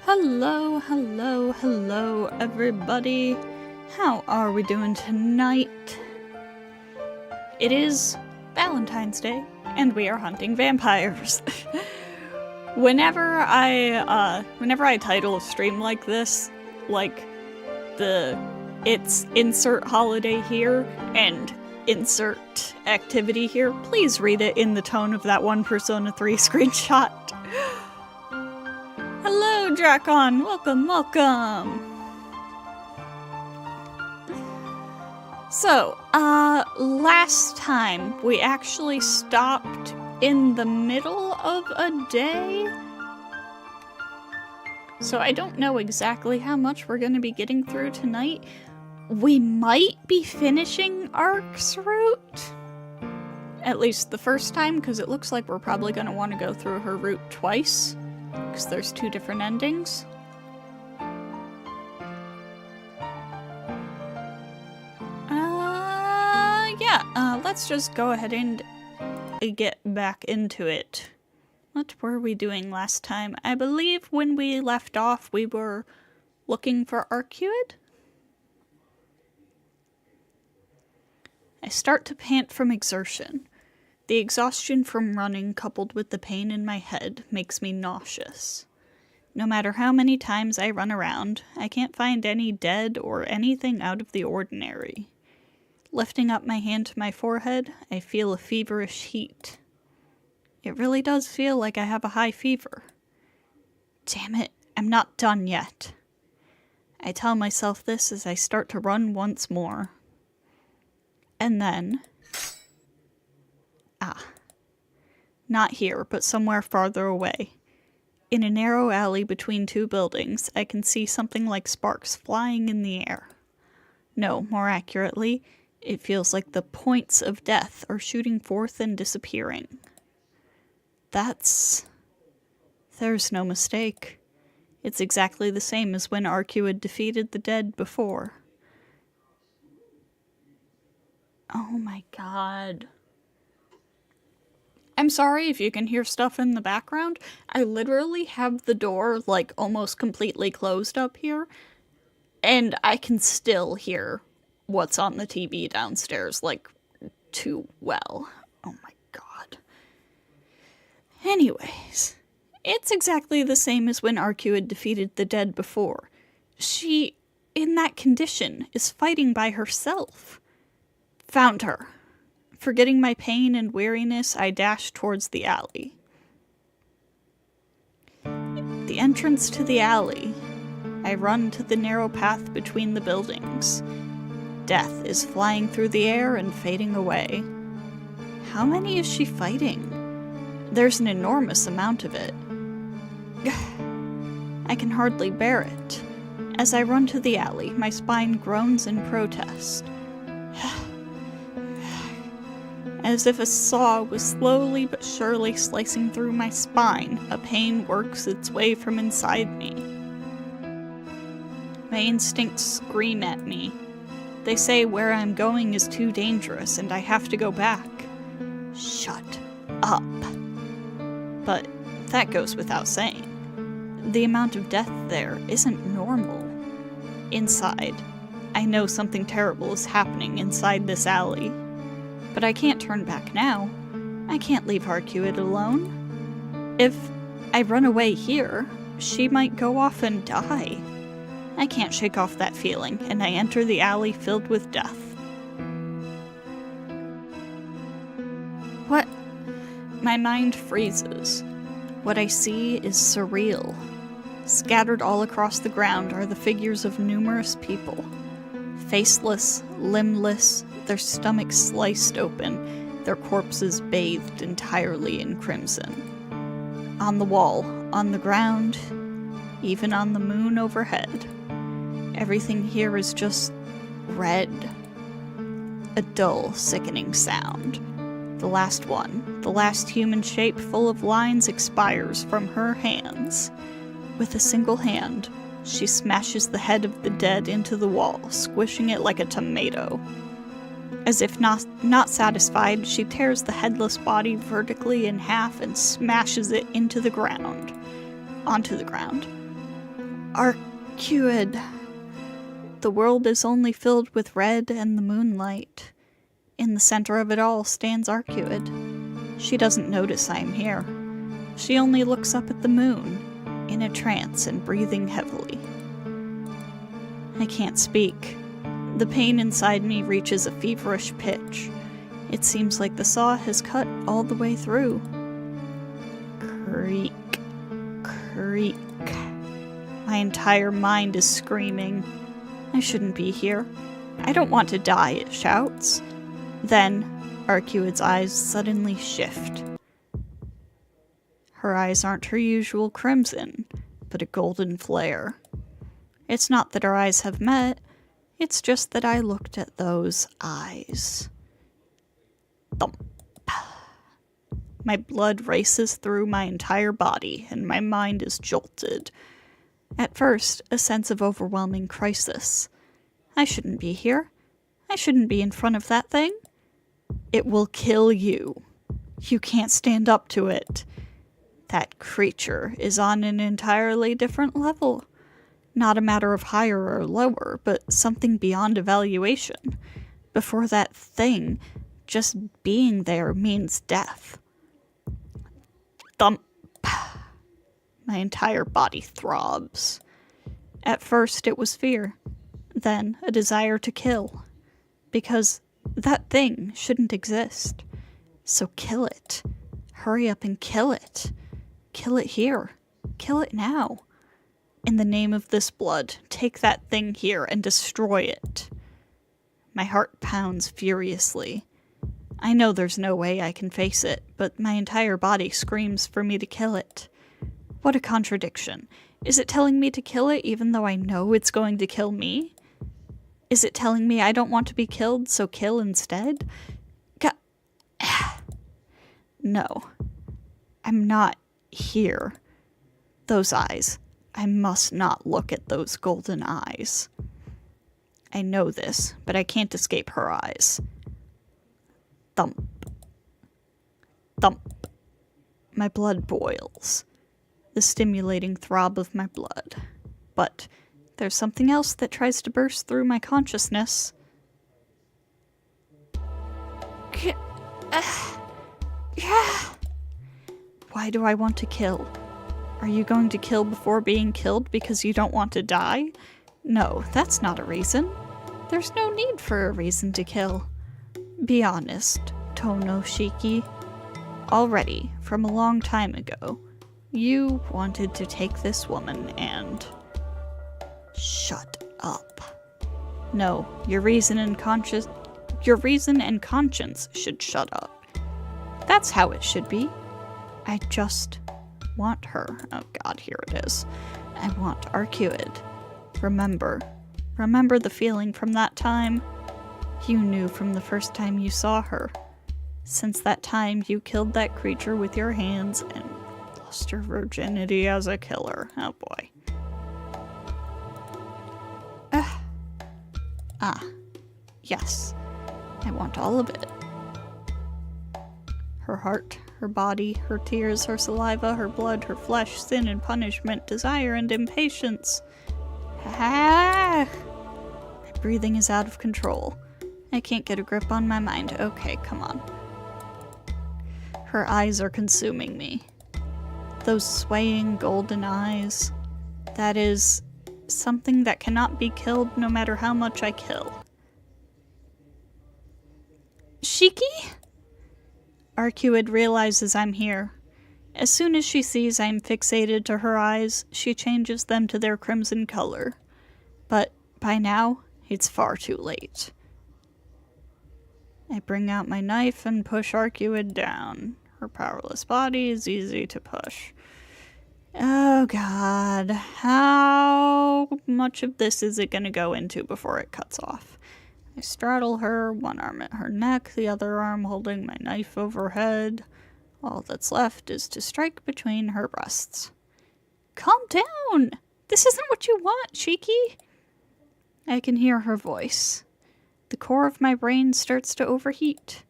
Hello, hello, hello, everybody. How are we doing tonight? It is Valentine's Day, and we are hunting vampires. Whenever I title a stream like this, like it's insert holiday here and insert activity here, please read it in the tone of that one Persona 3 screenshot. Hello, Drakon! Welcome, welcome! So, last time we actually stopped in the middle of a day. So I don't know exactly how much we're going to be getting through tonight. We might be finishing Arcueid Route. At least the first time, because it looks like we're probably going to want to go through her route twice. Because there's two different endings. Let's just go ahead and get back into it. What were we doing last time? I believe when we left off, we were looking for Arcueid. I start to pant from exertion. The exhaustion from running, coupled with the pain in my head, makes me nauseous. No matter how many times I run around, I can't find any dead or anything out of the ordinary. Lifting up my hand to my forehead, I feel a feverish heat. It really does feel like I have a high fever. Damn it, I'm not done yet. I tell myself this as I start to run once more. And then... not here, but somewhere farther away. In a narrow alley between two buildings, I can see something like sparks flying in the air. No, more accurately, it feels like the points of death are shooting forth and disappearing. There's no mistake. It's exactly the same as when Arcueid defeated the dead before. Oh my god. I'm sorry if you can hear stuff in the background. I literally have the door, like, almost completely closed up here, and I can still hear what's on the TV downstairs, like, too well. Oh my god. Anyways, it's exactly the same as when Arcueid defeated the dead before. She, in that condition, is fighting by herself. Found her. Forgetting my pain and weariness, I dash towards the alley. The entrance to the alley. I run to the narrow path between the buildings. Death is flying through the air and fading away. How many is she fighting? There's an enormous amount of it. I can hardly bear it. As I run to the alley, my spine groans in protest. As if a saw was slowly but surely slicing through my spine, a pain works its way from inside me. My instincts scream at me. They say where I'm going is too dangerous and I have to go back. Shut up. But that goes without saying. The amount of death there isn't normal. Inside, I know something terrible is happening inside this alley. But I can't turn back now. I can't leave Arcueid alone. If I run away here, she might go off and die. I can't shake off that feeling, and I enter the alley filled with death. What? My mind freezes. What I see is surreal. Scattered all across the ground are the figures of numerous people. Faceless, limbless, their stomachs sliced open, their corpses bathed entirely in crimson. On the wall, on the ground, even on the moon overhead. Everything here is just red. A dull, sickening sound. The last one, the last human shape full of lines expires from her hands. With a single hand, she smashes the head of the dead into the wall, squishing it like a tomato. As if not satisfied, she tears the headless body vertically in half and smashes it onto the ground. Arcueid. The world is only filled with red and the moonlight. In the center of it all stands Arcueid. She doesn't notice I am here. She only looks up at the moon, in a trance and breathing heavily. I can't speak. The pain inside me reaches a feverish pitch. It seems like the saw has cut all the way through. Creak, creak. My entire mind is screaming. I shouldn't be here. I don't want to die, it shouts. Then, Arcueid's eyes suddenly shift. Her eyes aren't her usual crimson, but a golden flare. It's not that our eyes have met, it's just that I looked at those eyes. Thump. My blood races through my entire body, and my mind is jolted. At first, a sense of overwhelming crisis. I shouldn't be here. I shouldn't be in front of that thing. It will kill you. You can't stand up to it. That creature is on an entirely different level. Not a matter of higher or lower, but something beyond evaluation. Before that thing, just being there means death. Thump. My entire body throbs. At first it was fear, then a desire to kill. Because that thing shouldn't exist. So kill it. Hurry up and kill it. Kill it here. Kill it now. In the name of this blood, take that thing here and destroy it. My heart pounds furiously. I know there's no way I can face it, but my entire body screams for me to kill it. What a contradiction. Is it telling me to kill it even though I know it's going to kill me? Is it telling me I don't want to be killed, so kill instead? No. I'm not here. Those eyes. I must not look at those golden eyes. I know this, but I can't escape her eyes. Thump. Thump. My blood boils. The stimulating throb of my blood. But there's something else that tries to burst through my consciousness. Why do I want to kill? Are you going to kill before being killed because you don't want to die? No, that's not a reason. There's no need for a reason to kill. Be honest, Tono Shiki. Already, from a long time ago, you wanted to take this woman and... Shut up. No, your reason and conscience should shut up. That's how it should be. I just want her. Oh god, here it is. I want Arcueid. Remember the feeling from that time? You knew from the first time you saw her. Since that time, you killed that creature with your hands and lost your virginity as a killer. Oh boy. Yes. I want all of it. Her heart, her body, her tears, her saliva, her blood, her flesh, sin and punishment, desire and impatience. My breathing is out of control. I can't get a grip on my mind. Okay, come on. Her eyes are consuming me. Those swaying golden eyes. That is something that cannot be killed no matter how much I kill. Shiki? Arcueid realizes I'm here. As soon as she sees I'm fixated to her eyes, she changes them to their crimson color. But by now, it's far too late. I bring out my knife and push Arcueid down. Her powerless body is easy to push. Oh god, how much of this is it going to go into before it cuts off? I straddle her, one arm at her neck, the other arm holding my knife overhead. All that's left is to strike between her breasts. Calm down! This isn't what you want, Shiki! I can hear her voice. The core of my brain starts to overheat.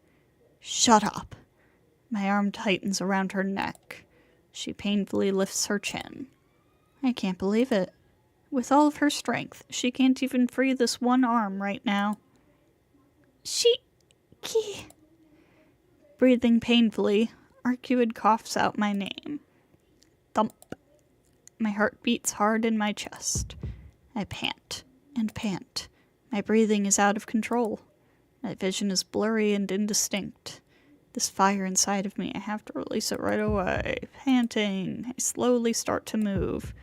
Shut up! My arm tightens around her neck. She painfully lifts her chin. I can't believe it. With all of her strength, she can't even free this one arm right now. Tsuki. Breathing painfully, Arcueid coughs out my name. Thump. My heart beats hard in my chest. I pant and pant. My breathing is out of control. My vision is blurry and indistinct. This fire inside of me, I have to release it right away. Panting, I slowly start to move.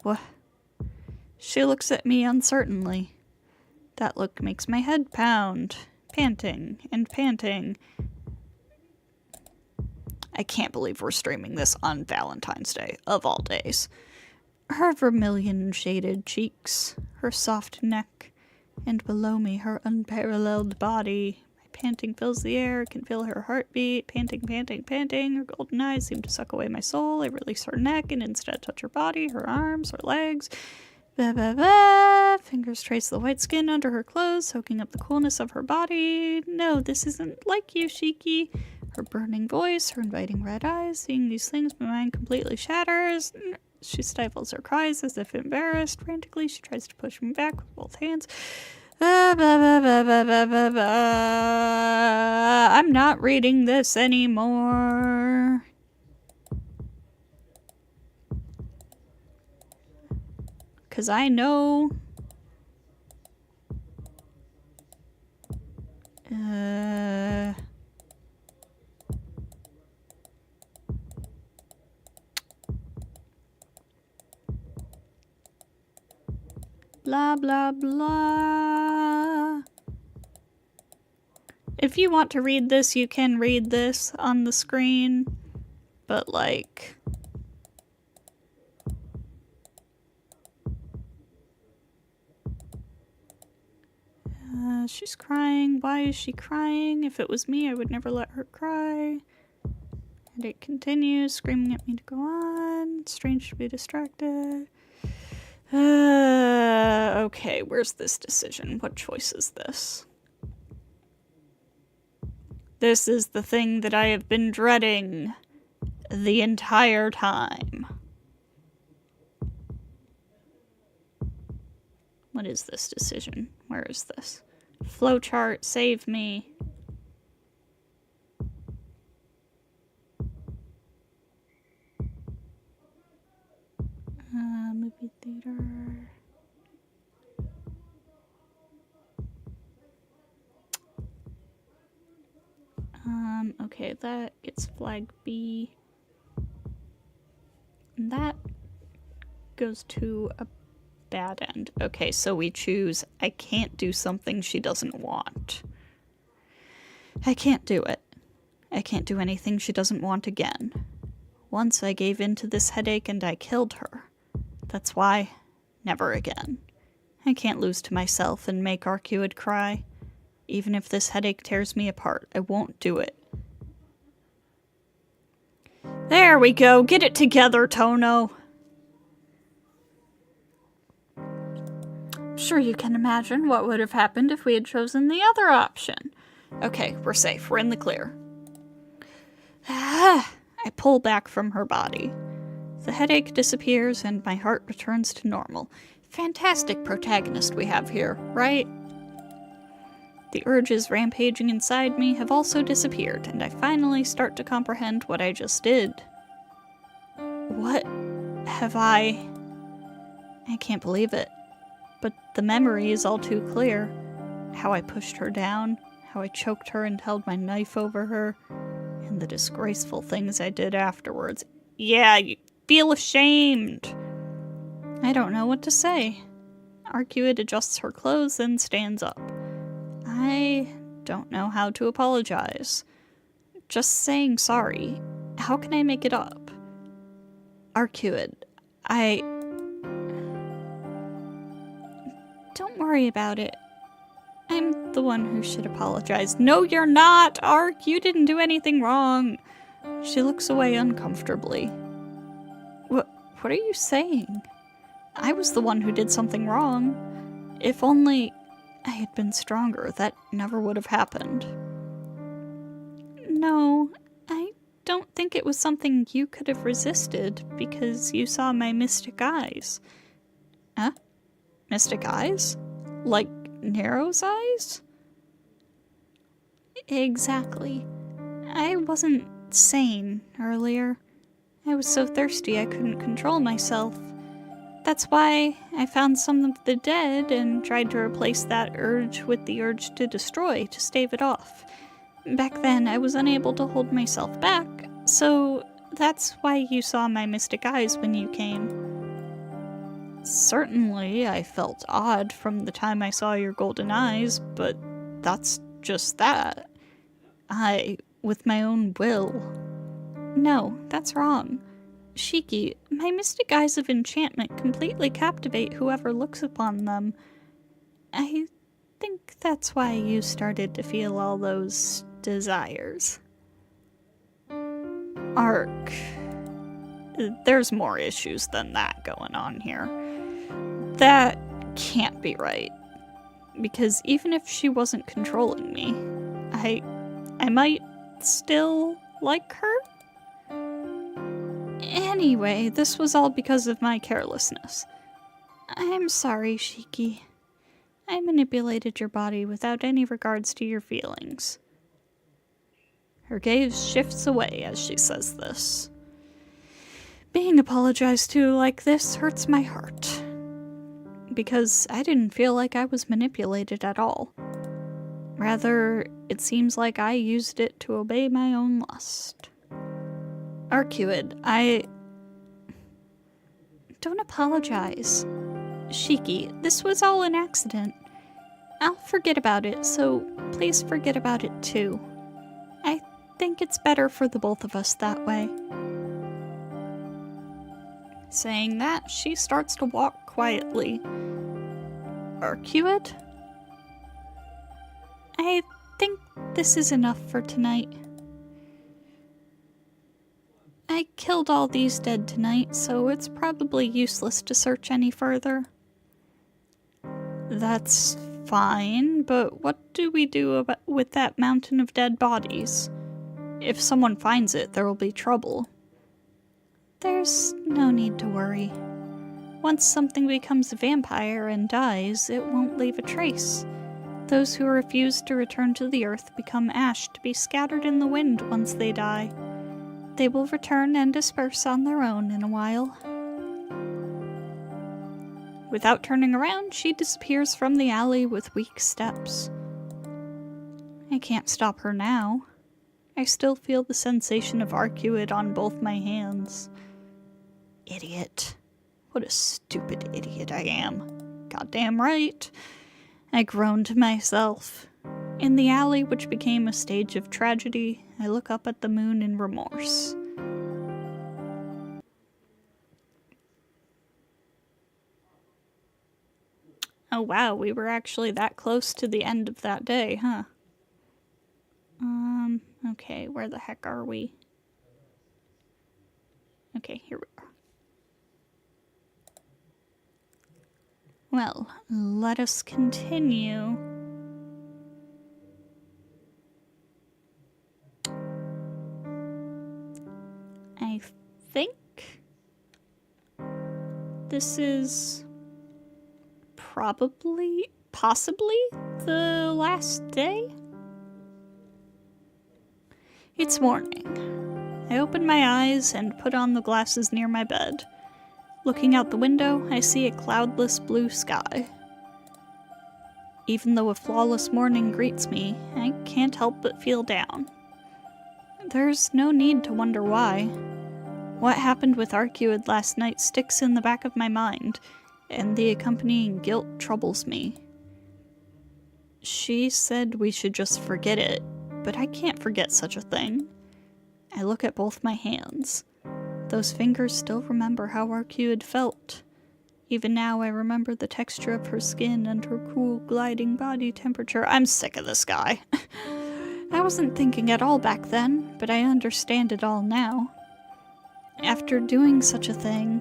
What? She looks at me uncertainly. That look makes my head pound. Panting and panting. I can't believe we're streaming this on Valentine's Day, of all days. Her vermilion-shaded cheeks, her soft neck, and below me her unparalleled body. My panting fills the air, can feel her heartbeat. Panting, panting, panting. Her golden eyes seem to suck away my soul. I release her neck and instead touch her body, her arms, her legs. Ba ba ba. Fingers trace the white skin under her clothes, soaking up the coolness of her body. No, this isn't like you, Shiki. Her burning voice, her inviting red eyes. Seeing these things, my mind completely shatters. She stifles her cries as if embarrassed. Frantically, she tries to push me back with both hands. Ba, ba, ba, ba, ba, ba, ba, ba. I'm not reading this anymore. Because I know... Blah, blah, blah. If you want to read this, you can read this on the screen. But, like... she's crying. Why is she crying? If it was me, I would never let her cry. And it continues, screaming at me to go on. It's strange to be distracted. Okay, where's this decision? What choice is this? This is the thing that I have been dreading the entire time. What is this decision? Where is this? Flowchart, save me. Movie theater. Okay, that gets flag B. And that goes to a bad end. Okay, so we choose I can't do something she doesn't want. I can't do it. I can't do anything she doesn't want again. Once I gave in to this headache and I killed her. That's why, never again. I can't lose to myself and make Arcueid cry. Even if this headache tears me apart, I won't do it. There we go! Get it together, Tono! I'm sure you can imagine what would have happened if we had chosen the other option. Okay, we're safe. We're in the clear. I pull back from her body. The headache disappears and my heart returns to normal. Fantastic protagonist we have here, right? The urges rampaging inside me have also disappeared, and I finally start to comprehend what I just did. What have I can't believe it. But the memory is all too clear. How I pushed her down, how I choked her and held my knife over her, and the disgraceful things I did afterwards. Yeah, you feel ashamed. I don't know what to say. Arcueid adjusts her clothes and stands up. I don't know how to apologize. Just saying sorry. How can I make it up? Arcueid, Don't worry about it. I'm the one who should apologize. No, you're not, Ark! You didn't do anything wrong. She looks away uncomfortably. What are you saying? I was the one who did something wrong. If only I had been stronger, that never would have happened. No, I don't think it was something you could have resisted because you saw my mystic eyes. Huh? Mystic eyes? Like Nero's eyes? Exactly. I wasn't sane earlier. I was so thirsty I couldn't control myself. That's why I found some of the dead and tried to replace that urge with the urge to destroy to stave it off. Back then, I was unable to hold myself back, so that's why you saw my mystic eyes when you came. Certainly, I felt odd from the time I saw your golden eyes, but that's just that. With my own will. No, that's wrong. Shiki, my mystic eyes of enchantment completely captivate whoever looks upon them. I think that's why you started to feel all those desires. Arc. There's more issues than that going on here. That can't be right. Because even if she wasn't controlling me, I might still like her? Anyway, this was all because of my carelessness. I'm sorry, Shiki. I manipulated your body without any regards to your feelings. Her gaze shifts away as she says this. Being apologized to like this hurts my heart. Because I didn't feel like I was manipulated at all. Rather, it seems like I used it to obey my own lust. Arcueid, Don't apologize. Shiki, this was all an accident. I'll forget about it, so please forget about it too. I think it's better for the both of us that way. Saying that, she starts to walk quietly. Arcueid? I think this is enough for tonight. I killed all these dead tonight, so it's probably useless to search any further. That's fine, but what do we do with that mountain of dead bodies? If someone finds it, there will be trouble. There's no need to worry. Once something becomes a vampire and dies, it won't leave a trace. Those who refuse to return to the earth become ash to be scattered in the wind once they die. They will return and disperse on their own in a while. Without turning around, she disappears from the alley with weak steps. I can't stop her now. I still feel the sensation of Arcueid on both my hands. Idiot. What a stupid idiot I am. Goddamn right. I groan to myself. In the alley which became a stage of tragedy, I look up at the moon in remorse. Oh wow, we were actually that close to the end of that day, huh? Okay, where the heck are we? Okay, here we are. Well, let us continue. I think this is possibly the last day? It's morning. I open my eyes and put on the glasses near my bed. Looking out the window, I see a cloudless blue sky. Even though a flawless morning greets me, I can't help but feel down. There's no need to wonder why. What happened with Arcueid last night sticks in the back of my mind, and the accompanying guilt troubles me. She said we should just forget it, but I can't forget such a thing. I look at both my hands. Those fingers still remember how Arcueid felt. Even now I remember the texture of her skin and her cool, gliding body temperature. I'm sick of this guy. I wasn't thinking at all back then, but I understand it all now. After doing such a thing,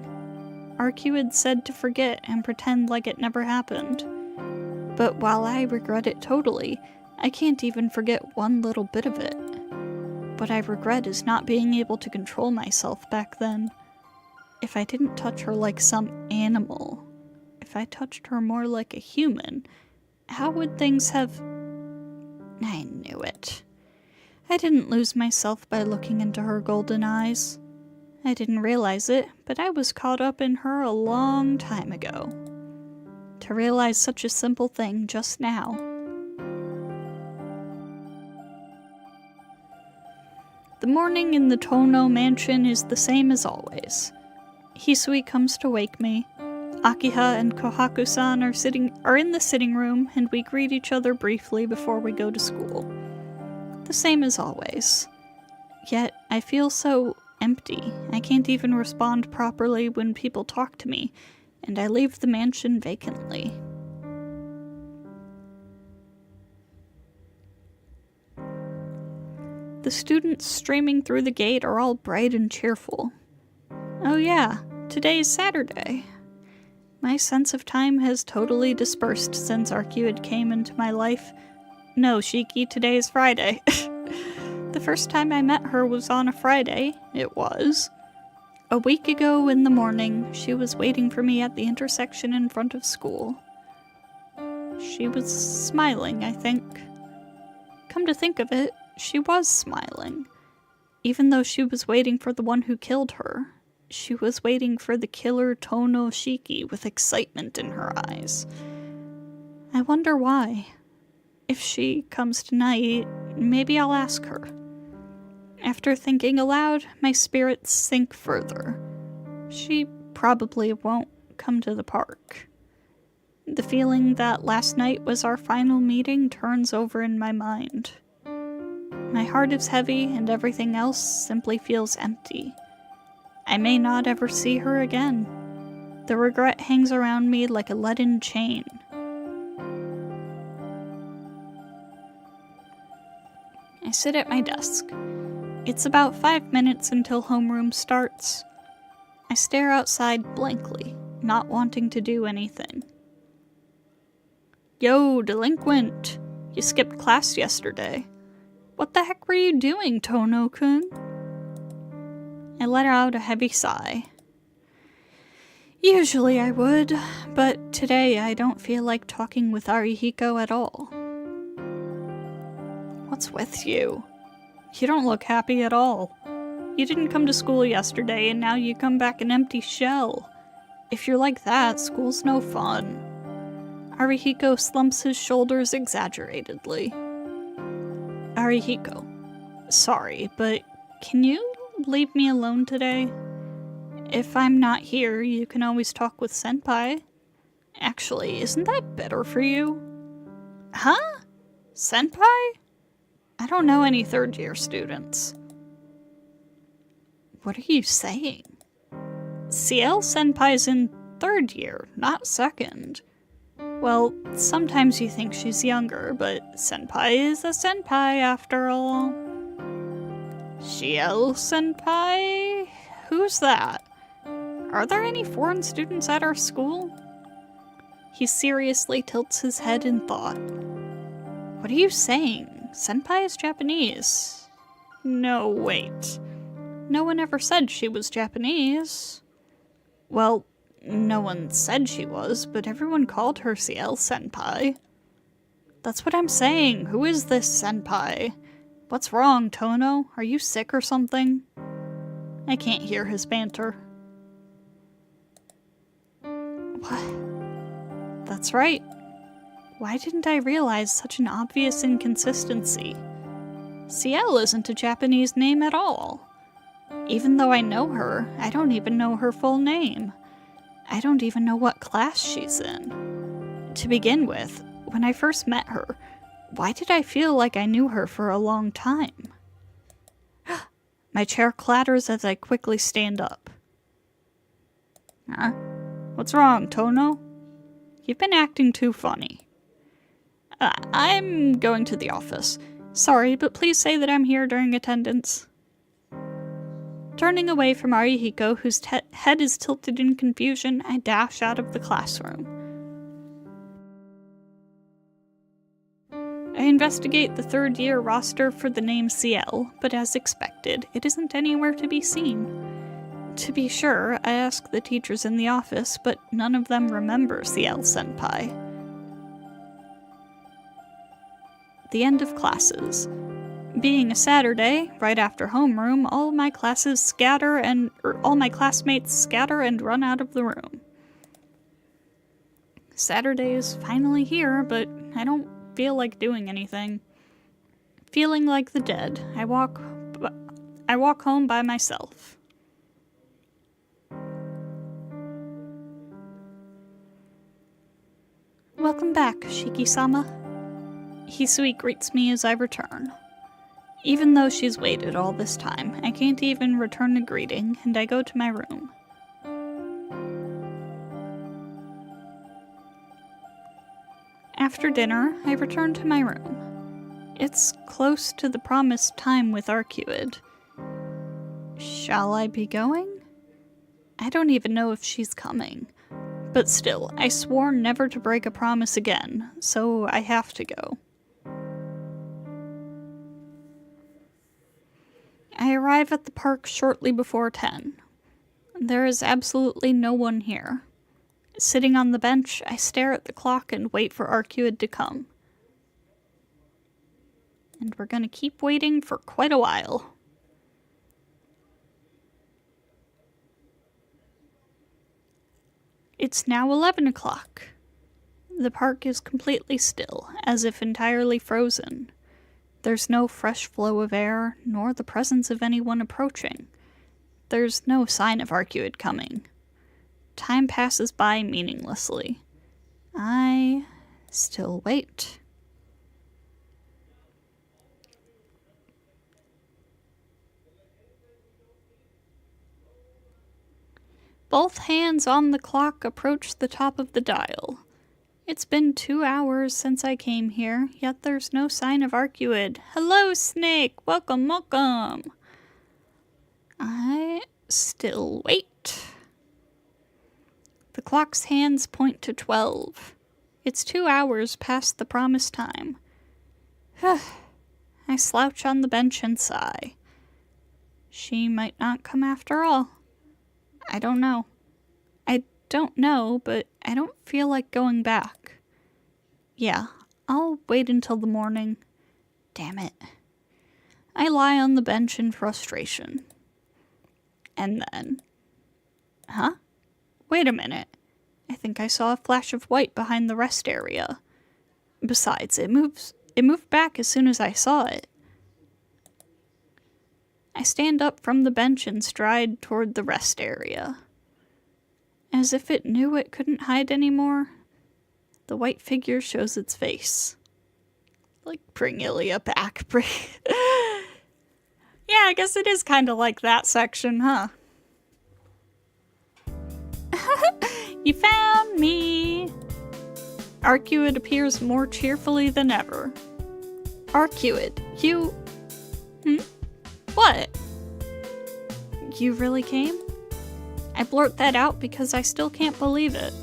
Arcueid said to forget and pretend like it never happened. But while I regret it totally, I can't even forget one little bit of it. What I regret is not being able to control myself back then. If I didn't touch her like some animal, if if I touched her more like a human, how would things have... I knew it. I didn't lose myself by looking into her golden eyes. I didn't realize it, but I was caught up in her a long time ago. To realize such a simple thing just now. The morning in the Tono mansion is the same as always. Hisui comes to wake me. Akiha and Kohaku-san are in the sitting room, and we greet each other briefly before we go to school. The same as always. Yet, I feel so empty. I can't even respond properly when people talk to me, and I leave the mansion vacantly. The students streaming through the gate are all bright and cheerful. Oh yeah, today's Saturday. My sense of time has totally dispersed since Arcueid came into my life. No, Shiki, today is Friday. The first time I met her was on a Friday. It was. A week ago in the morning, she was waiting for me at the intersection in front of school. She was smiling, I think. Come to think of it, she was smiling. Even though she was waiting for the one who killed her, she was waiting for the killer Tono Shiki with excitement in her eyes. I wonder why. If she comes tonight, maybe I'll ask her. After thinking aloud, my spirits sink further. She probably won't come to the park. The feeling that last night was our final meeting turns over in my mind. My heart is heavy and everything else simply feels empty. I may not ever see her again. The regret hangs around me like a leaden chain. I sit at my desk. It's about 5 minutes until homeroom starts. I stare outside blankly, not wanting to do anything. Yo, delinquent! You skipped class yesterday. What the heck were you doing, Tono-kun? I let out a heavy sigh. Usually I would, but today I don't feel like talking with Arihiko at all. What's with you? You don't look happy at all. You didn't come to school yesterday and now you come back an empty shell. If you're like that, school's no fun. Arihiko slumps his shoulders exaggeratedly. Arihiko, sorry, but can you leave me alone today? If I'm not here, you can always talk with Senpai. Actually, isn't that better for you? Huh? Senpai? I don't know any third-year students. What are you saying? CL Senpai's in third year, not second. Well, sometimes you think she's younger, but Senpai is a Senpai after all. CL Senpai? Who's that? Are there any foreign students at our school? He seriously tilts his head in thought. What are you saying? Senpai is Japanese. No, wait. No one ever said she was Japanese. Well, no one said she was, but everyone called her CL Senpai. That's what I'm saying. Who is this Senpai? What's wrong, Tono? Are you sick or something? I can't hear his banter. What? That's right. Why didn't I realize such an obvious inconsistency? CL isn't a Japanese name at all. Even though I know her, I don't even know her full name. I don't even know what class she's in. To begin with, when I first met her, why did I feel like I knew her for a long time? My chair clatters as I quickly stand up. Huh? What's wrong, Tono? You've been acting too funny. I'm going to the office. Sorry, but please say that I'm here during attendance. Turning away from Arihiko, whose head is tilted in confusion, I dash out of the classroom. I investigate the third-year roster for the name CL, but as expected, it isn't anywhere to be seen. To be sure, I asked the teachers in the office, but none of them remembers the L-senpai. The end of classes. Being a Saturday, right after homeroom, all my classmates scatter and run out of the room. Saturday is finally here, but I don't feel like doing anything. Feeling like the dead, I walk home by myself. Welcome back, Shiki-sama. Hisui greets me as I return. Even though she's waited all this time, I can't even return a greeting, and I go to my room. After dinner, I return to my room. It's close to the promised time with Arcueid. Shall I be going? I don't even know if she's coming. But still, I swore never to break a promise again, so I have to go. I arrive at the park shortly before 10. There is absolutely no one here. Sitting on the bench, I stare at the clock and wait for Arcueid to come. And we're gonna keep waiting for quite a while. It's now 11 o'clock. The park is completely still, as if entirely frozen. There's no fresh flow of air, nor the presence of anyone approaching. There's no sign of Arcueid coming. Time passes by meaninglessly. I still wait. Both hands on the clock approach the top of the dial. It's been 2 hours since I came here, yet there's no sign of Arcueid. Hello, Snake! Welcome, welcome! I still wait. The clock's hands point to 12. It's 2 hours past the promised time. I slouch on the bench and sigh. She might not come after all. I don't know. I don't know, but I don't feel like going back. Yeah, I'll wait until the morning. Damn it. I lie on the bench in frustration. And then... Huh? Wait a minute. I think I saw a flash of white behind the rest area. Besides, it moved back as soon as I saw it. I stand up from the bench and stride toward the rest area. As if it knew it couldn't hide anymore, the white figure shows its face. Like, bring Ilya back. Yeah, I guess it is kind of like that section, huh? You found me! Arcueid appears more cheerfully than ever. Arcueid, you... What? You really came? I blurt that out because I still can't believe it.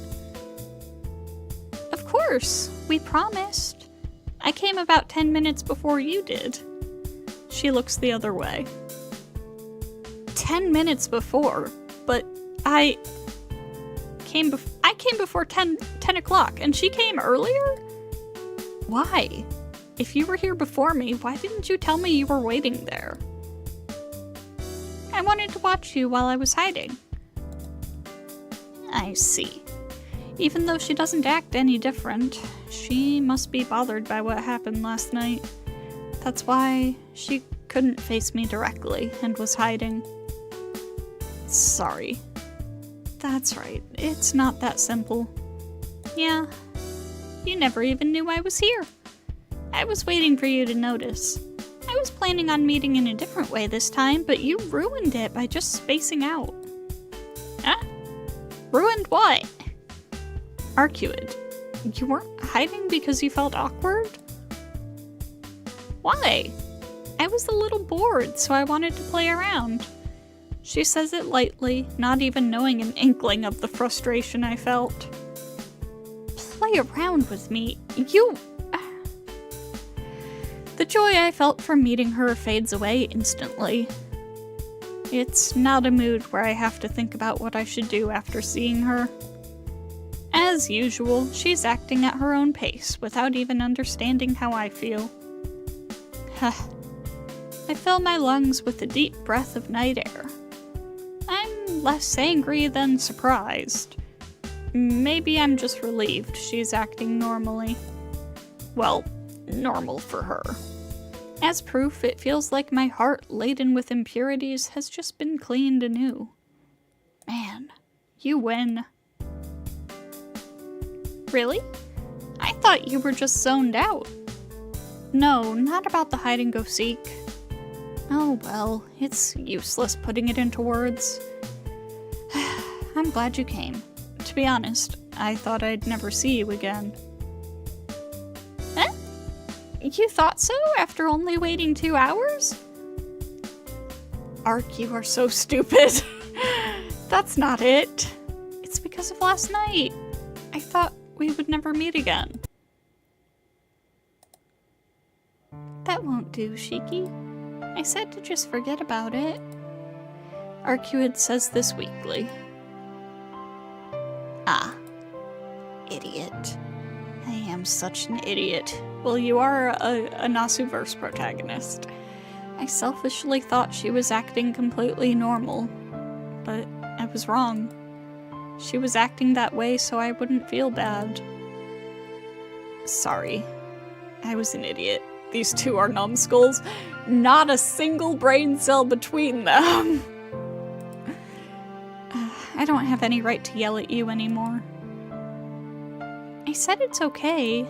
Of course, we promised. I came about 10 minutes before you did. She looks the other way. 10 minutes before? But I came before 10 o'clock, and she came earlier? Why? If you were here before me, why didn't you tell me you were waiting there? I wanted to watch you while I was hiding. I see. Even though she doesn't act any different, she must be bothered by what happened last night. That's why she couldn't face me directly and was hiding. Sorry. That's right, it's not that simple. Yeah, you never even knew I was here. I was waiting for you to notice. I was planning on meeting in a different way this time, but you ruined it by just spacing out. Huh? Ruined what? Arcueid, you weren't hiding because you felt awkward? Why? I was a little bored, so I wanted to play around. She says it lightly, not even knowing an inkling of the frustration I felt. Play around with me? You... The joy I felt from meeting her fades away instantly. It's not a mood where I have to think about what I should do after seeing her. As usual, she's acting at her own pace without even understanding how I feel. I fill my lungs with a deep breath of night air. I'm less angry than surprised. Maybe I'm just relieved she's acting normally. Well, normal for her. As proof, it feels like my heart, laden with impurities, has just been cleaned anew. Man, you win. Really? I thought you were just zoned out. No, not about the hide-and-go-seek. Oh well, it's useless putting it into words. I'm glad you came. To be honest, I thought I'd never see you again. Eh? You thought so after only waiting 2 hours? Ark, you are so stupid. That's not it. It's because of last night. I thought we would never meet again. That won't do, Shiki. I said to just forget about it. Arcueid says this weekly. Ah, idiot. I am such an idiot. Well, you are a Nasuverse protagonist. I selfishly thought she was acting completely normal, but I was wrong. She was acting that way so I wouldn't feel bad. Sorry. I was an idiot. These two are numbskulls. Not a single brain cell between them. I don't have any right to yell at you anymore. I said it's okay.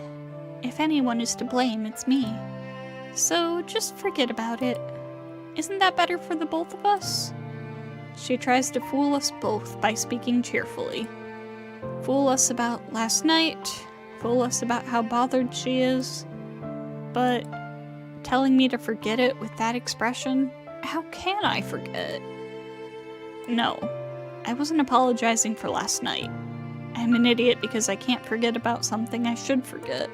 If anyone is to blame, it's me. So just forget about it. Isn't that better for the both of us? She tries to fool us both by speaking cheerfully. Fool us about last night, fool us about how bothered she is. But telling me to forget it with that expression? How can I forget? No, I wasn't apologizing for last night. I'm an idiot because I can't forget about something I should forget.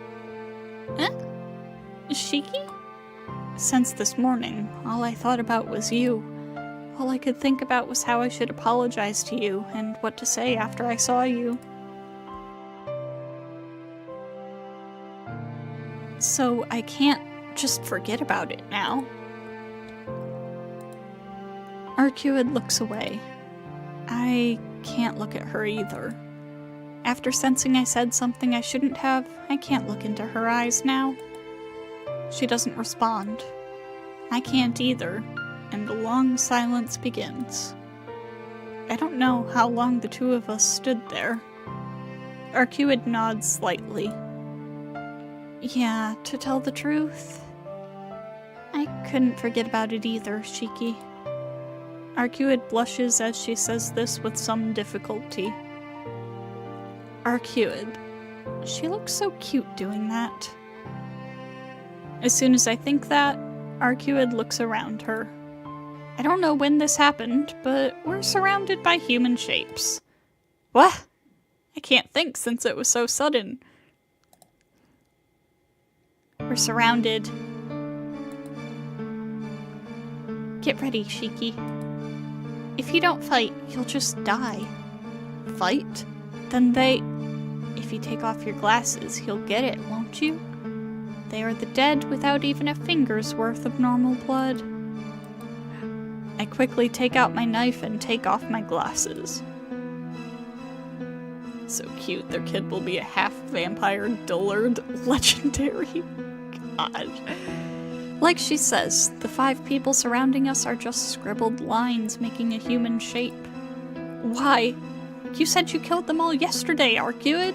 Eh? Shiki? Since this morning, all I thought about was you. All I could think about was how I should apologize to you and what to say after I saw you. So I can't just forget about it now. Arcueid looks away. I can't look at her either. After sensing I said something I shouldn't have, I can't look into her eyes now. She doesn't respond. I can't either, and a long silence begins. I don't know how long the two of us stood there. Arcueid nods slightly. Yeah, to tell the truth, I couldn't forget about it either, Shiki. Arcueid blushes as she says this with some difficulty. Arcueid. She looks so cute doing that. As soon as I think that, Arcueid looks around her. I don't know when this happened, but we're surrounded by human shapes. What? I can't think since it was so sudden. We're surrounded. Get ready, Shiki. If you don't fight, you'll just die. Fight? Then if you take off your glasses, you'll get it, won't you? They are the dead without even a finger's worth of normal blood. I quickly take out my knife and take off my glasses. So cute, their kid will be a half-vampire dullard. Legendary. God. Like she says, the 5 people surrounding us are just scribbled lines making a human shape. Why? You said you killed them all yesterday, Arcueid?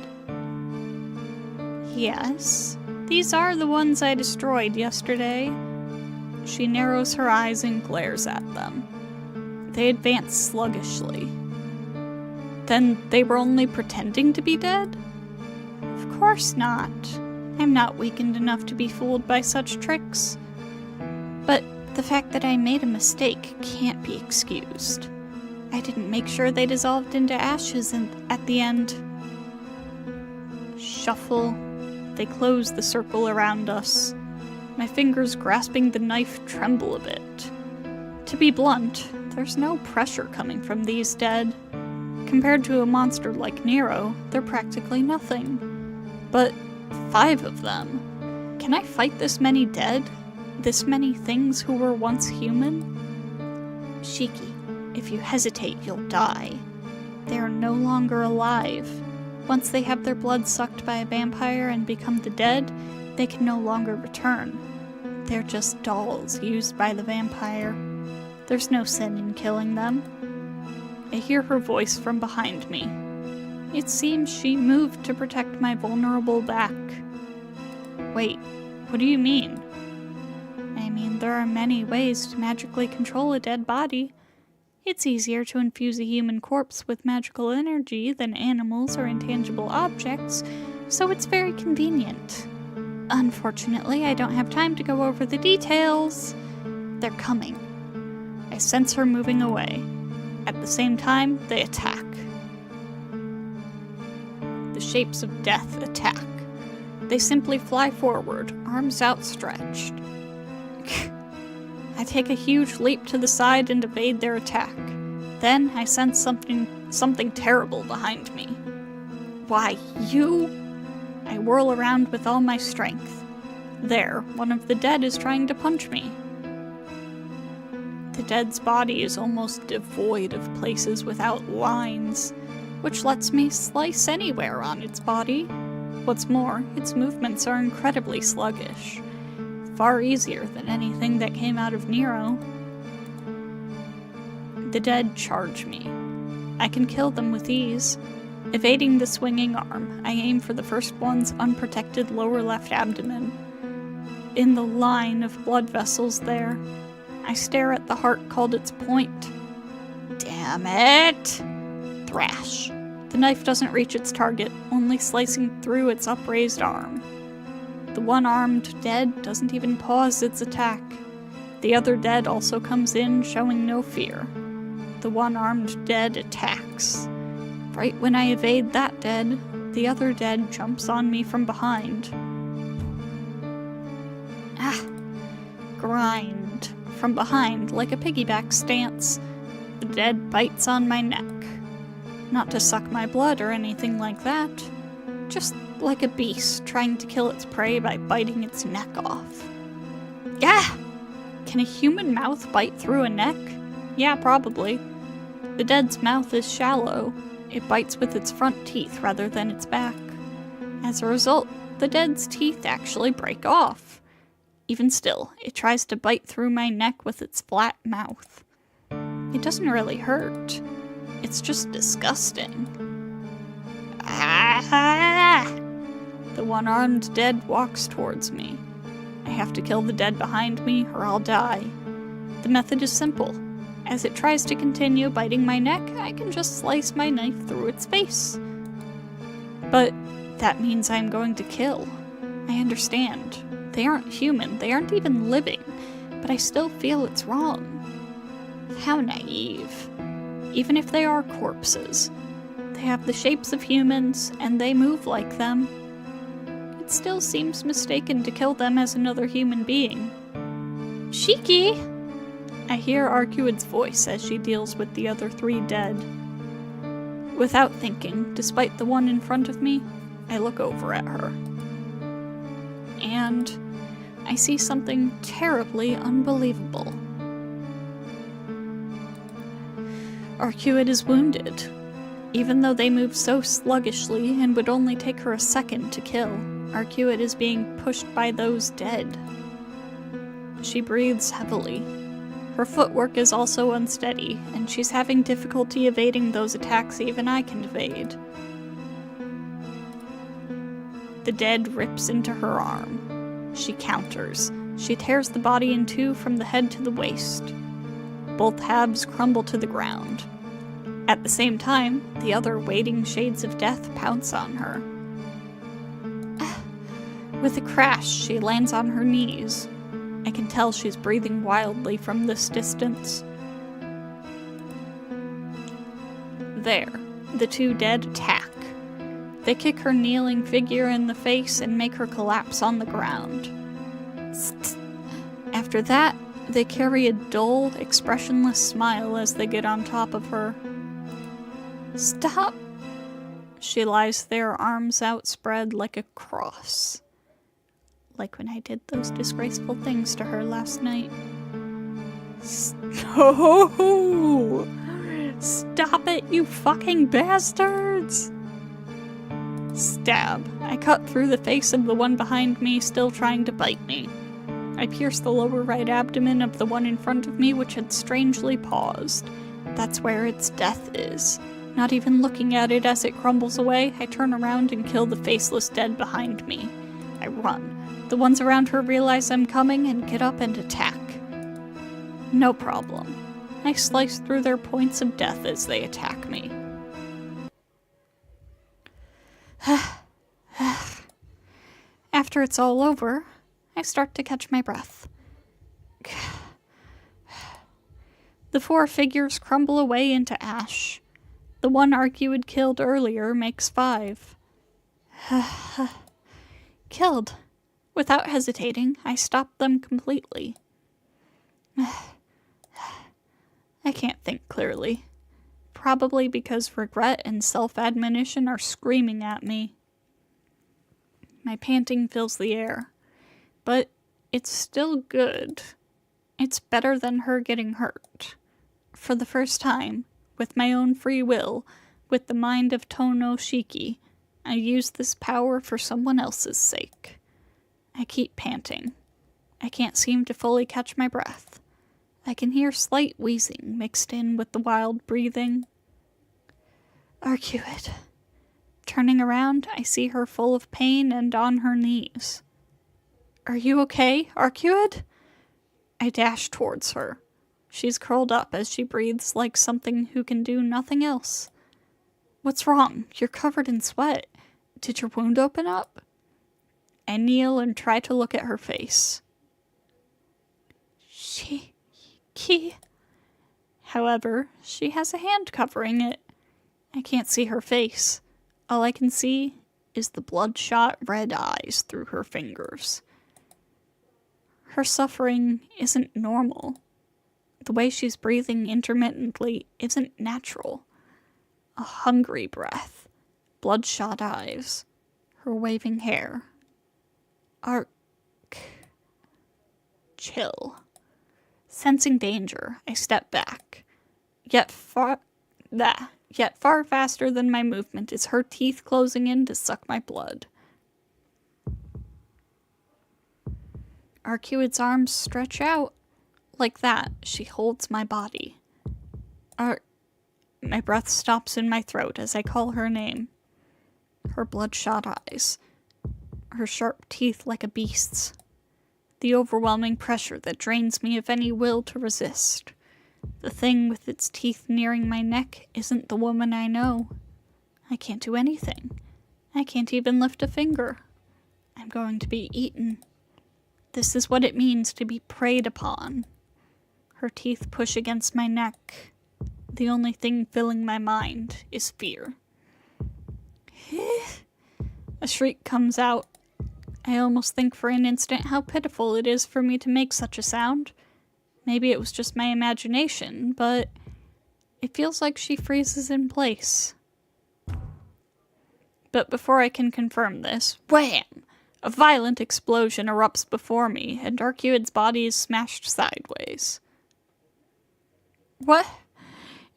Yes. These are the ones I destroyed yesterday. She narrows her eyes and glares at them. They advance sluggishly. Then they were only pretending to be dead? Of course not. I'm not weakened enough to be fooled by such tricks. But the fact that I made a mistake can't be excused. I didn't make sure they dissolved into ashes at the end. Shuffle. They close the circle around us. My fingers grasping the knife tremble a bit. To be blunt, there's no pressure coming from these dead. Compared to a monster like Nero, they're practically nothing. But 5 of them. Can I fight this many dead? This many things who were once human? Shiki, if you hesitate, you'll die. They are no longer alive. Once they have their blood sucked by a vampire and become the dead, they can no longer return. They're just dolls used by the vampire. There's no sin in killing them. I hear her voice from behind me. It seems she moved to protect my vulnerable back. Wait, what do you mean? I mean, there are many ways to magically control a dead body. It's easier to infuse a human corpse with magical energy than animals or intangible objects, so it's very convenient. Unfortunately, I don't have time to go over the details. They're coming. I sense her moving away. At the same time, they attack. The shapes of death attack. They simply fly forward, arms outstretched. I take a huge leap to the side and evade their attack. Then I sense something terrible behind me. Why, you? I whirl around with all my strength. There, one of the dead is trying to punch me. The dead's body is almost devoid of places without lines, which lets me slice anywhere on its body. What's more, its movements are incredibly sluggish. Far easier than anything that came out of Nero. The dead charge me. I can kill them with ease. Evading the swinging arm, I aim for the first one's unprotected lower left abdomen. In the line of blood vessels there, I stare at the heart called its point. Damn it! Thrash. The knife doesn't reach its target, only slicing through its upraised arm. The one-armed dead doesn't even pause its attack. The other dead also comes in, showing no fear. The one-armed dead attacks. Right when I evade that dead, the other dead jumps on me from behind. Grind. From behind, like a piggyback stance. The dead bites on my neck. Not to suck my blood or anything like that. Just like a beast trying to kill its prey by biting its neck off. Can a human mouth bite through a neck? Yeah, probably. The dead's mouth is shallow. It bites with its front teeth rather than its back. As a result, the dead's teeth actually break off. Even still, it tries to bite through my neck with its flat mouth. It doesn't really hurt. It's just disgusting. The one-armed dead walks towards me. I have to kill the dead behind me or I'll die. The method is simple. As it tries to continue biting my neck, I can just slice my knife through its face. But that means I'm going to kill. I understand. They aren't human, they aren't even living, but I still feel it's wrong. How naive. Even if they are corpses, they have the shapes of humans, and they move like them. It still seems mistaken to kill them as another human being. Shiki! I hear Arcueid's voice as she deals with the other 3 dead. Without thinking, despite the one in front of me, I look over at her. And I see something terribly unbelievable. Arcueid is wounded. Even though they move so sluggishly and would only take her a second to kill, Arcueid is being pushed by those dead. She breathes heavily. Her footwork is also unsteady, and she's having difficulty evading those attacks even I can evade. The dead rips into her arm. She counters. She tears the body in 2 from the head to the waist. Both halves crumble to the ground. At the same time, the other waiting shades of death pounce on her. With a crash, she lands on her knees. I can tell she's breathing wildly from this distance. There, the 2 dead attack. They kick her kneeling figure in the face and make her collapse on the ground. After that, They carry a dull, expressionless smile as they get on top of her. Stop! She lies there, arms outspread like a cross. Like when I did those disgraceful things to her last night. Oh! Stop it, you fucking bastards! Stab. I cut through the face of the one behind me, still trying to bite me. I pierced the lower right abdomen of the one in front of me, which had strangely paused. That's where its death is. Not even looking at it as it crumbles away, I turn around and kill the faceless dead behind me. I run. The ones around her realize I'm coming and get up and attack. No problem. I slice through their points of death as they attack me. After it's all over, I start to catch my breath. The 4 figures crumble away into ash. The one Arcueid killed earlier makes 5. Killed. Without hesitating, I stop them completely. I can't think clearly. Probably because regret and self-admonition are screaming at me. My panting fills the air. But it's still good. It's better than her getting hurt. For the first time, with my own free will, with the mind of Tono Shiki, I use this power for someone else's sake. I keep panting. I can't seem to fully catch my breath. I can hear slight wheezing mixed in with the wild breathing. Arcueid. Turning around, I see her full of pain and on her knees. Are you okay, Arcueid? I dash towards her. She's curled up as she breathes like something who can do nothing else. What's wrong? You're covered in sweat. Did your wound open up? I kneel and try to look at her face. However, she has a hand covering it. I can't see her face. All I can see is the bloodshot red eyes through her fingers. Her suffering isn't normal. The way she's breathing intermittently isn't natural. A hungry breath, bloodshot eyes, her waving hair. Chill. Sensing danger, I step back. Yet far faster than my movement is her teeth closing in to suck my blood. Arcueid's arms stretch out. Like that, she holds my body. My breath stops in my throat as I call her name. Her bloodshot eyes. Her sharp teeth like a beast's. The overwhelming pressure that drains me of any will to resist. The thing with its teeth nearing my neck isn't the woman I know. I can't do anything. I can't even lift a finger. I'm going to be eaten. This is what it means to be preyed upon. Her teeth push against my neck. The only thing filling my mind is fear. A shriek comes out. I almost think for an instant how pitiful it is for me to make such a sound. Maybe it was just my imagination, but it feels like she freezes in place. But before I can confirm this, wham! A violent explosion erupts before me, and Arcueid's body is smashed sideways. What?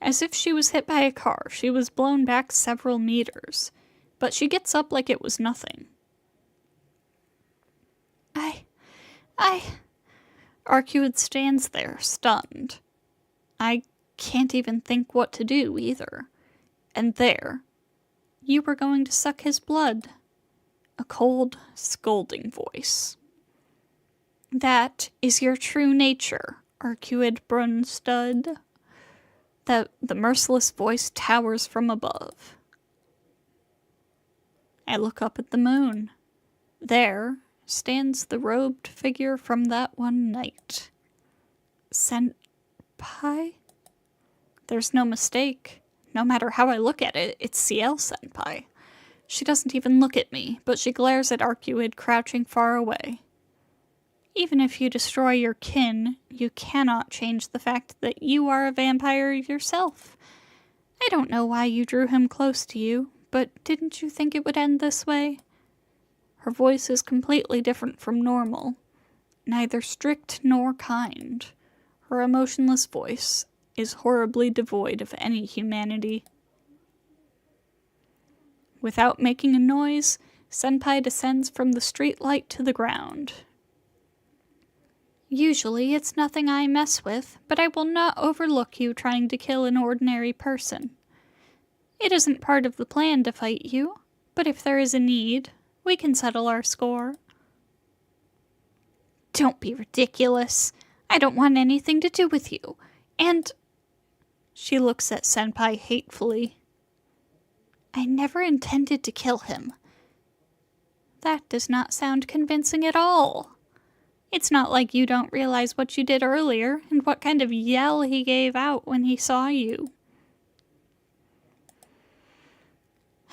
As if she was hit by a car, she was blown back several meters, but she gets up like it was nothing. Arcueid stands there, stunned. I can't even think what to do, either. And there, you were going to suck his blood. A cold, scolding voice. That is your true nature, Arcueid Brunstud. The merciless voice towers from above. I look up at the moon. There stands the robed figure from that one night. Senpai? There's no mistake. No matter how I look at it, it's CL Senpai. She doesn't even look at me, but she glares at Arcueid crouching far away. Even if you destroy your kin, you cannot change the fact that you are a vampire yourself. I don't know why you drew him close to you, but didn't you think it would end this way? Her voice is completely different from normal. Neither strict nor kind. Her emotionless voice is horribly devoid of any humanity. Without making a noise, Senpai descends from the streetlight to the ground. Usually it's nothing I mess with, but I will not overlook you trying to kill an ordinary person. It isn't part of the plan to fight you, but if there is a need, we can settle our score. Don't be ridiculous. I don't want anything to do with you. And... She looks at Senpai hatefully. I never intended to kill him. That does not sound convincing at all. It's not like you don't realize what you did earlier and what kind of yell he gave out when he saw you.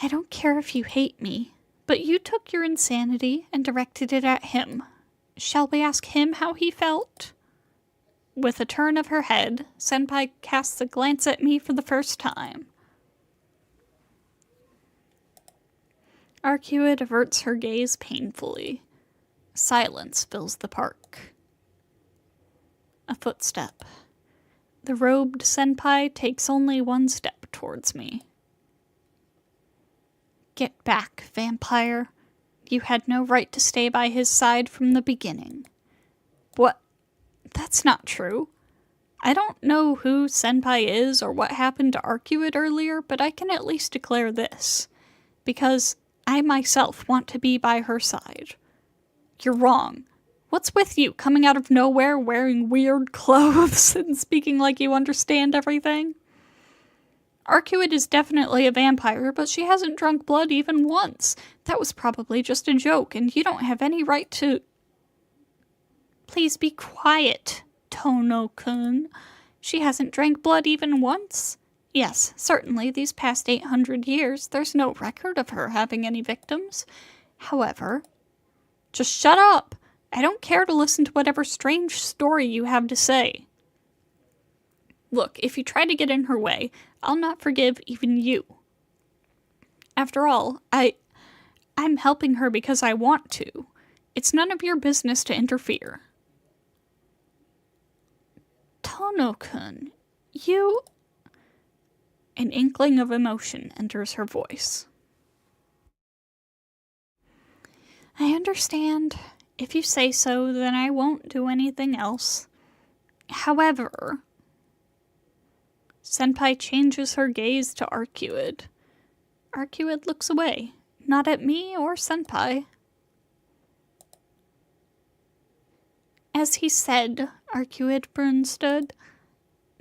I don't care if you hate me, but you took your insanity and directed it at him. Shall we ask him how he felt? With a turn of her head, Senpai casts a glance at me for the first time. Arcueid averts her gaze painfully. Silence fills the park. A footstep. The robed senpai takes only one step towards me. Get back, vampire. You had no right to stay by his side from the beginning. What? That's not true. I don't know who senpai is or what happened to Arcueid earlier, but I can at least declare this. Because I myself want to be by her side. You're wrong. What's with you, coming out of nowhere wearing weird clothes and speaking like you understand everything? Arcueid is definitely a vampire, but she hasn't drunk blood even once. That was probably just a joke, and you don't have any right to... Please be quiet, Tono-kun. She hasn't drank blood even once. Yes, certainly, these past 800 years, there's no record of her having any victims. However... Just shut up! I don't care to listen to whatever strange story you have to say. Look, if you try to get in her way, I'll not forgive even you. After all, I'm helping her because I want to. It's none of your business to interfere. Tono-kun, you... An inkling of emotion enters her voice. I understand. If you say so, then I won't do anything else. However... Senpai changes her gaze to Arcueid. Arcueid looks away, not at me or Senpai. As he said, Arcueid Brunstad,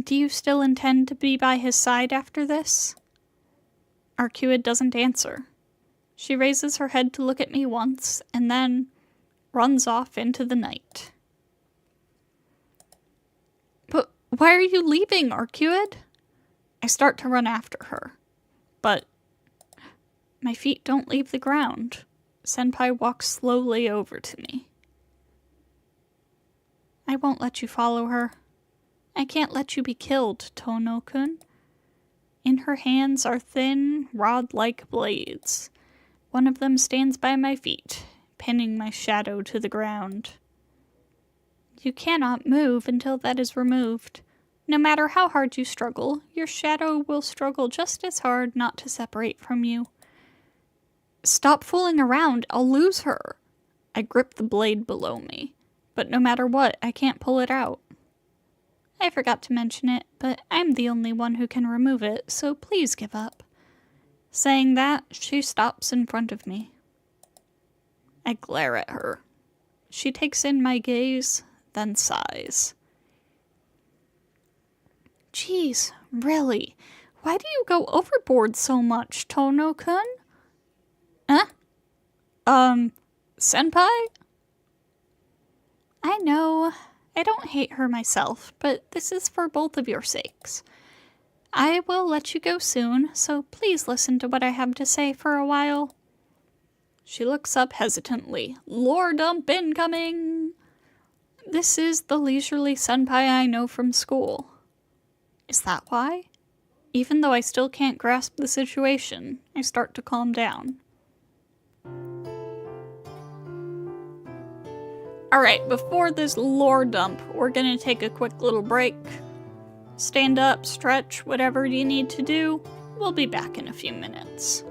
do you still intend to be by his side after this? Arcueid doesn't answer. She raises her head to look at me once, and then runs off into the night. But why are you leaving, Arcueid? I start to run after her, but my feet don't leave the ground. Senpai walks slowly over to me. I won't let you follow her. I can't let you be killed, Tono-kun. In her hands are thin, rod-like blades. One of them stands by my feet, pinning my shadow to the ground. You cannot move until that is removed. No matter how hard you struggle, your shadow will struggle just as hard not to separate from you. Stop fooling around, I'll lose her. I grip the blade below me, but no matter what, I can't pull it out. I forgot to mention it, but I'm the only one who can remove it, so please give up. Saying that, she stops in front of me. I glare at her. She takes in my gaze, then sighs. Jeez, really? Why do you go overboard so much, Tono-kun? Senpai? I know. I don't hate her myself, but this is for both of your sakes. I will let you go soon, so please listen to what I have to say for a while. She looks up hesitantly. Lore dump incoming! This is the leisurely senpai I know from school. Is that why? Even though I still can't grasp the situation, I start to calm down. Alright, before this lore dump, we're gonna take a quick little break. Stand up, stretch, whatever you need to do. We'll be back in a few minutes.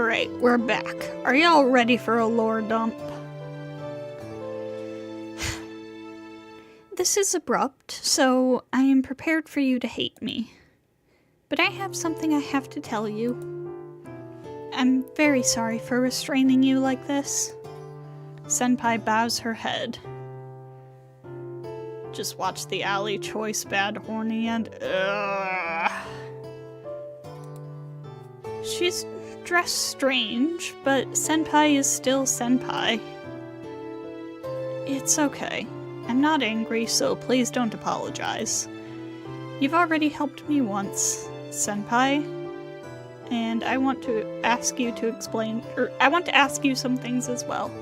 Alright, we're back. Are y'all ready for a lore dump? This is abrupt, so I am prepared for you to hate me. But I have something I have to tell you. I'm very sorry for restraining you like this. Senpai bows her head. Just watch the alley choice bad horny and She's dressed strange, but Senpai is still Senpai. It's okay. I'm not angry, so please don't apologize. You've already helped me once, Senpai, and I want to ask you to explain, I want to ask you some things as well.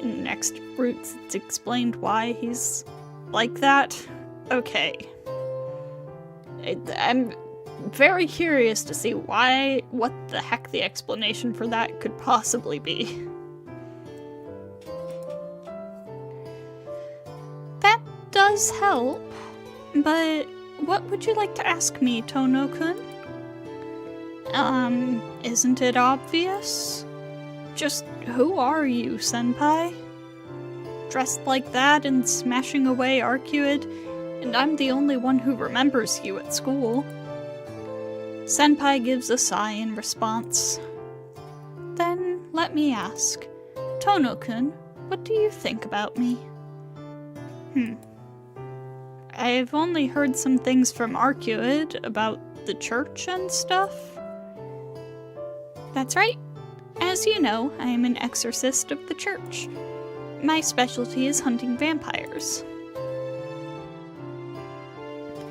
In the next route, it's explained why he's like that. Okay. I'm very curious to see what the heck the explanation for that could possibly be. That does help, but what would you like to ask me, Tono-kun? Isn't it obvious? Just who are you, Senpai? Dressed like that and smashing away Arcueid, and I'm the only one who remembers you at school. Senpai gives a sigh in response. Then, let me ask, Tono-kun, what do you think about me? I've only heard some things from Arcueid about the church and stuff. That's right. As you know, I am an exorcist of the church. My specialty is hunting vampires.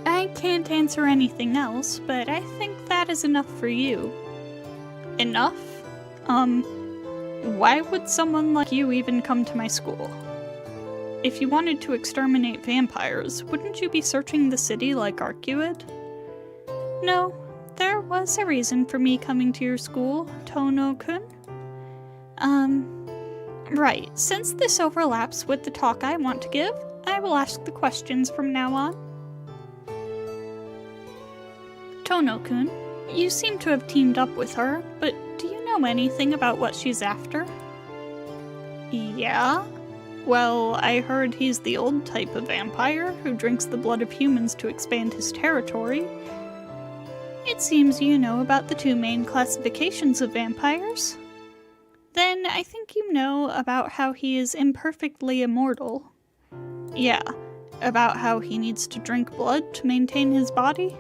I can't answer anything else, but I think that is enough for you. Enough? Why would someone like you even come to my school? If you wanted to exterminate vampires, wouldn't you be searching the city like Arcueid? No, there was a reason for me coming to your school, Tono-kun. Right, since this overlaps with the talk I want to give, I will ask the questions from now on. Tono-kun, you seem to have teamed up with her, but do you know anything about what she's after? Yeah? Well, I heard he's the old type of vampire who drinks the blood of humans to expand his territory. It seems you know about the two main classifications of vampires. Then I think you know about how he is imperfectly immortal. Yeah, about how he needs to drink blood to maintain his body.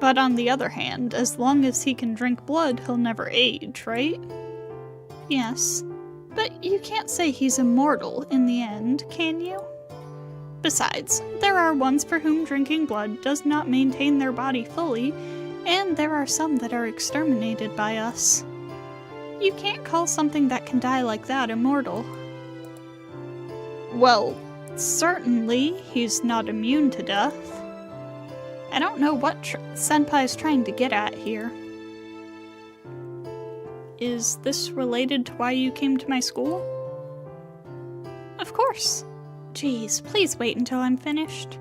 But on the other hand, as long as he can drink blood, he'll never age, right? Yes. But you can't say he's immortal in the end, can you? Besides, there are ones for whom drinking blood does not maintain their body fully, and there are some that are exterminated by us. You can't call something that can die like that immortal. Well, certainly he's not immune to death. I don't know what Senpai's trying to get at here. Is this related to why you came to my school? Of course. Geez, please wait until I'm finished.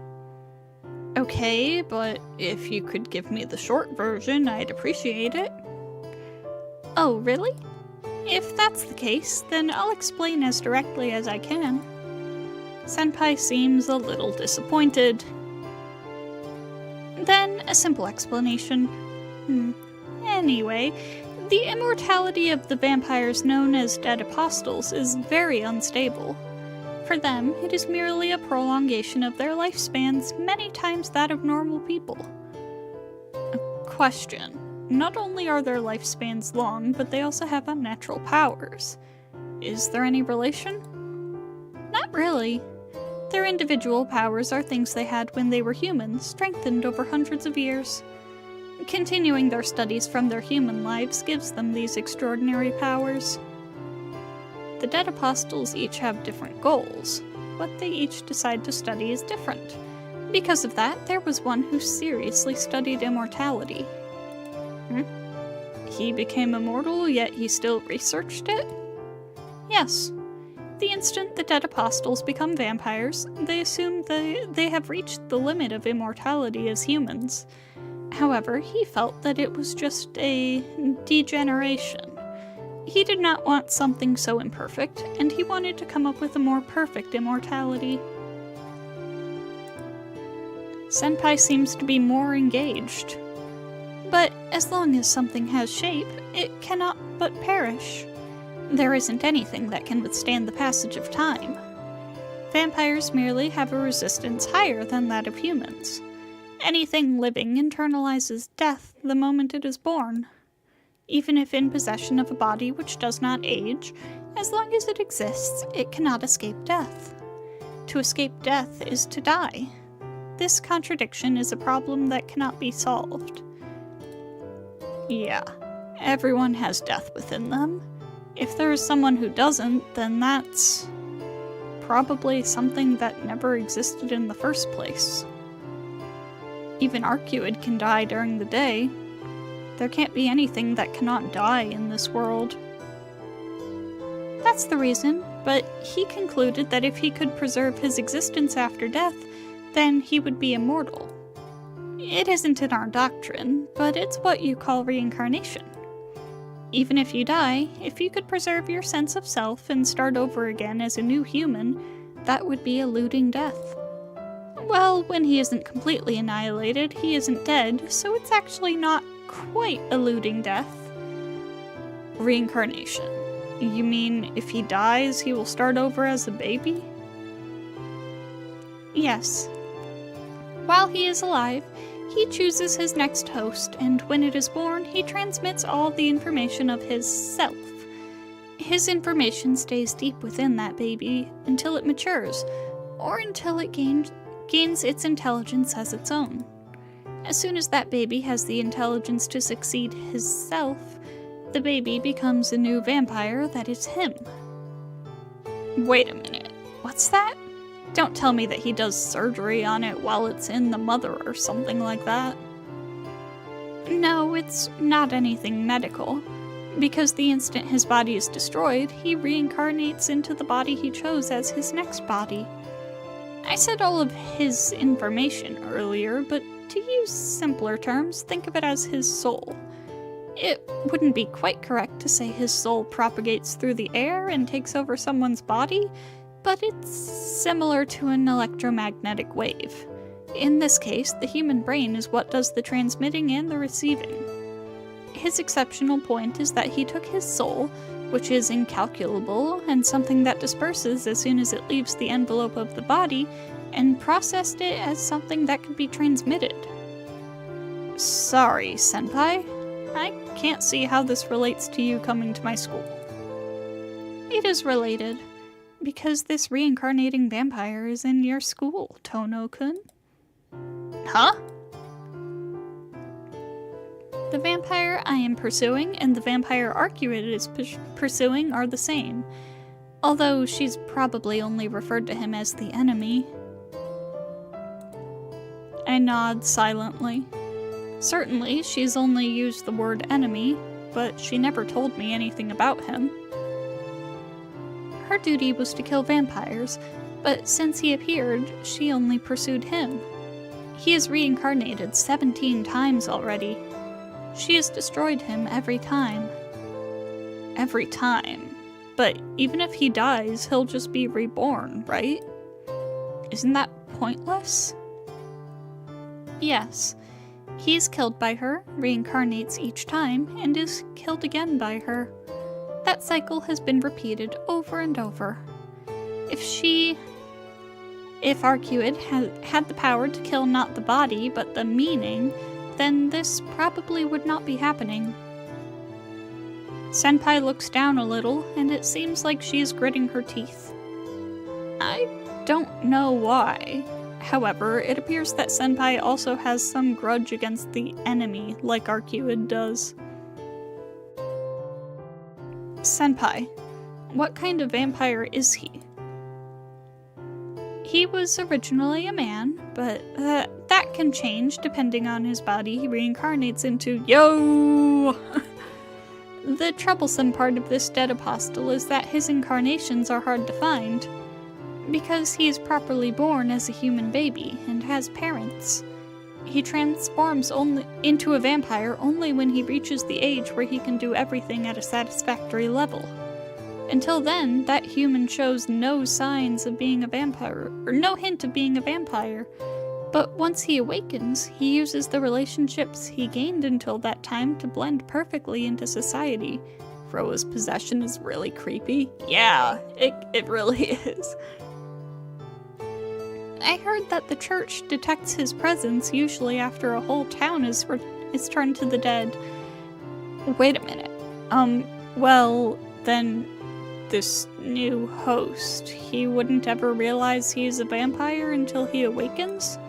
Okay, but if you could give me the short version, I'd appreciate it. Oh, really? If that's the case, then I'll explain as directly as I can. Senpai seems a little disappointed. Then, a simple explanation. Anyway, the immortality of the vampires known as Dead Apostles is very unstable. For them, it is merely a prolongation of their lifespans, many times that of normal people. A question. Not only are their lifespans long, but they also have unnatural powers. Is there any relation? Not really. Their individual powers are things they had when they were humans, strengthened over hundreds of years. Continuing their studies from their human lives gives them these extraordinary powers. The Dead Apostles each have different goals. What they each decide to study is different. Because of that, there was one who seriously studied immortality. He became immortal, yet he still researched it? Yes. The instant the Dead Apostles become vampires, they assume they have reached the limit of immortality as humans. However, he felt that it was just a degeneration. He did not want something so imperfect, and he wanted to come up with a more perfect immortality. Senpai seems to be more engaged. But as long as something has shape, it cannot but perish. There isn't anything that can withstand the passage of time. Vampires merely have a resistance higher than that of humans. Anything living internalizes death the moment it is born. Even if in possession of a body which does not age, as long as it exists, it cannot escape death. To escape death is to die. This contradiction is a problem that cannot be solved. Yeah, everyone has death within them. If there is someone who doesn't, then that's probably something that never existed in the first place. Even Arcueid can die during the day. There can't be anything that cannot die in this world. That's the reason, but he concluded that if he could preserve his existence after death, then he would be immortal. It isn't in our doctrine, but it's what you call reincarnation. Even if you die, if you could preserve your sense of self and start over again as a new human, that would be eluding death. Well, when he isn't completely annihilated, he isn't dead, so it's actually not quite eluding death. Reincarnation. You mean if he dies, he will start over as a baby? Yes. While he is alive, he chooses his next host, and when it is born, he transmits all the information of his self. His information stays deep within that baby until it matures, or until it gains its intelligence as its own. As soon as that baby has the intelligence to succeed his self, the baby becomes a new vampire that is him. Wait a minute, what's that? Don't tell me that he does surgery on it while it's in the mother or something like that. No, it's not anything medical. Because the instant his body is destroyed, he reincarnates into the body he chose as his next body. I said all of his information earlier, but to use simpler terms, think of it as his soul. It wouldn't be quite correct to say his soul propagates through the air and takes over someone's body, but it's similar to an electromagnetic wave. In this case, the human brain is what does the transmitting and the receiving. His exceptional point is that he took his soul, which is incalculable and something that disperses as soon as it leaves the envelope of the body, and processed it as something that could be transmitted. Sorry, Senpai. I can't see how this relates to you coming to my school. It is related, because this reincarnating vampire is in your school, Tono-kun. Huh? The vampire I am pursuing and the vampire Arcueid is pursuing are the same, although she's probably only referred to him as the enemy. I nod silently. Certainly, she's only used the word enemy, but she never told me anything about him. Her duty was to kill vampires, but since he appeared, she only pursued him. He is reincarnated 17 times already. She has destroyed him every time. Every time. But even if he dies, he'll just be reborn, right? Isn't that pointless? Yes. He is killed by her, reincarnates each time, and is killed again by her. That cycle has been repeated over and over. If Arcueid had the power to kill not the body, but the meaning, then this probably would not be happening. Senpai looks down a little, and it seems like she is gritting her teeth. I don't know why. However, it appears that Senpai also has some grudge against the enemy, like Arcueid does. Senpai, what kind of vampire is he? He was originally a man, but that can change depending on his body he reincarnates into. Yo! The troublesome part of this dead apostle is that his incarnations are hard to find. Because he is properly born as a human baby and has parents. He transforms only into a vampire only when he reaches the age where he can do everything at a satisfactory level. Until then, that human shows no signs of being a vampire, or no hint of being a vampire. But once he awakens, he uses the relationships he gained until that time to blend perfectly into society. Roa's possession is really creepy. Yeah, it really is. I heard that the church detects his presence usually after a whole town is turned to the dead. Wait a minute. Well, then this new host, he wouldn't ever realize he's a vampire until he awakens?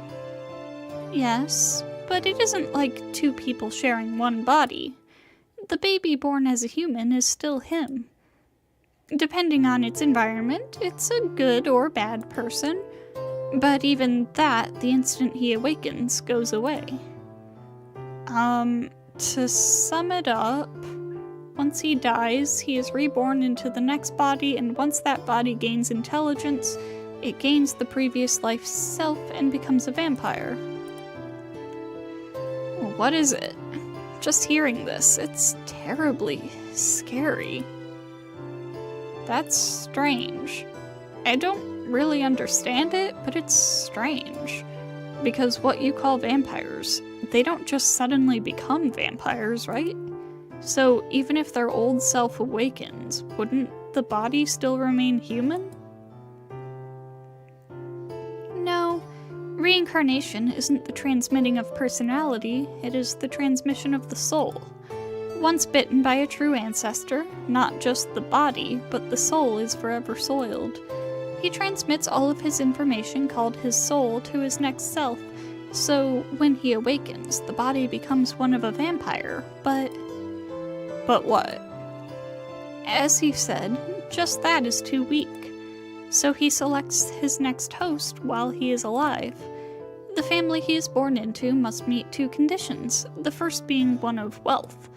Yes, but it isn't like two people sharing one body. The baby born as a human is still him. Depending on its environment, it's a good or bad person, but even that, the instant he awakens, goes away. To sum it up, once he dies, he is reborn into the next body, and once that body gains intelligence, it gains the previous life's self and becomes a vampire. What is it? Just hearing this, it's terribly scary. That's strange. I don't really understand it, but it's strange. Because what you call vampires, they don't just suddenly become vampires, right? So even if their old self awakens, wouldn't the body still remain human? No. Reincarnation isn't the transmitting of personality, it is the transmission of the soul. Once bitten by a true ancestor, not just the body, but the soul is forever soiled. He transmits all of his information called his soul to his next self, so when he awakens, the body becomes one of a vampire, but what? As he said, just that is too weak. So he selects his next host while he is alive. The family he is born into must meet two conditions, the first being one of wealth.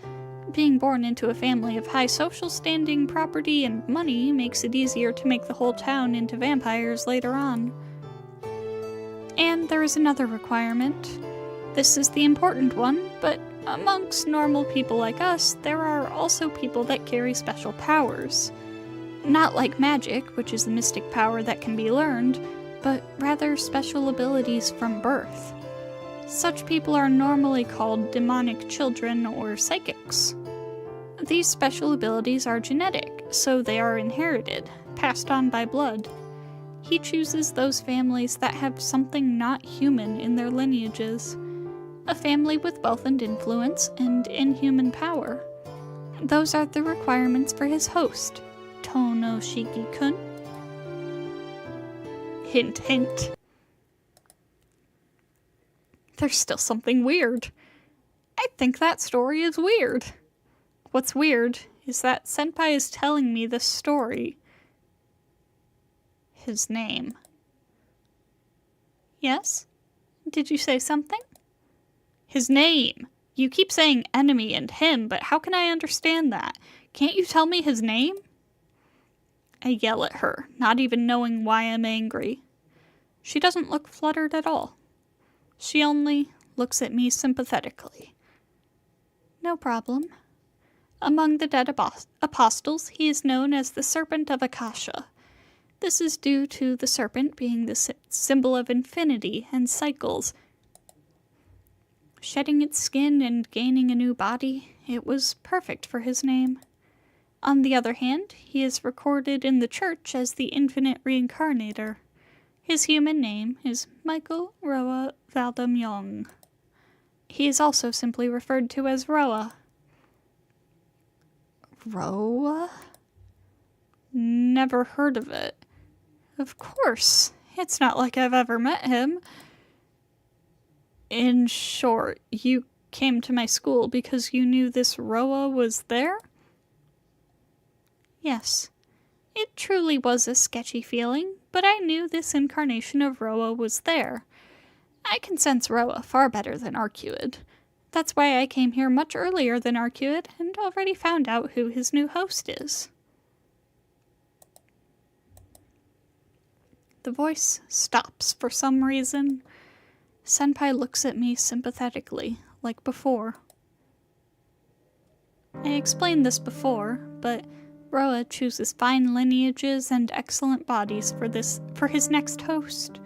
Being born into a family of high social standing, property, and money makes it easier to make the whole town into vampires later on. And there is another requirement. This is the important one, but amongst normal people like us, there are also people that carry special powers. Not like magic, which is a mystic power that can be learned, but rather special abilities from birth. Such people are normally called demonic children or psychics. These special abilities are genetic, so they are inherited, passed on by blood. He chooses those families that have something not human in their lineages. A family with wealth and influence, and inhuman power. Those are the requirements for his host, Tonoshiki-kun. Hint, hint. There's still something weird. I think that story is weird. What's weird is that Senpai is telling me this story. His name. Yes? Did you say something? His name. You keep saying enemy and him, but how can I understand that? Can't you tell me his name? I yell at her, not even knowing why I'm angry. She doesn't look fluttered at all. She only looks at me sympathetically. No problem. Among the dead apostles, he is known as the Serpent of Akasha. This is due to the serpent being the symbol of infinity and cycles. Shedding its skin and gaining a new body, it was perfect for his name. On the other hand, he is recorded in the church as the Infinite Reincarnator. His human name is Michael Roa Valdamyong. He is also simply referred to as Roa. Roa? Never heard of it. Of course, it's not like I've ever met him. In short, you came to my school because you knew this Roa was there? Yes. It truly was a sketchy feeling, but I knew this incarnation of Roa was there. I can sense Roa far better than Arcueid. That's why I came here much earlier than Arcueid and already found out who his new host is. The voice stops for some reason. Senpai looks at me sympathetically, like before. I explained this before, but Roa chooses fine lineages and excellent bodies for his next host.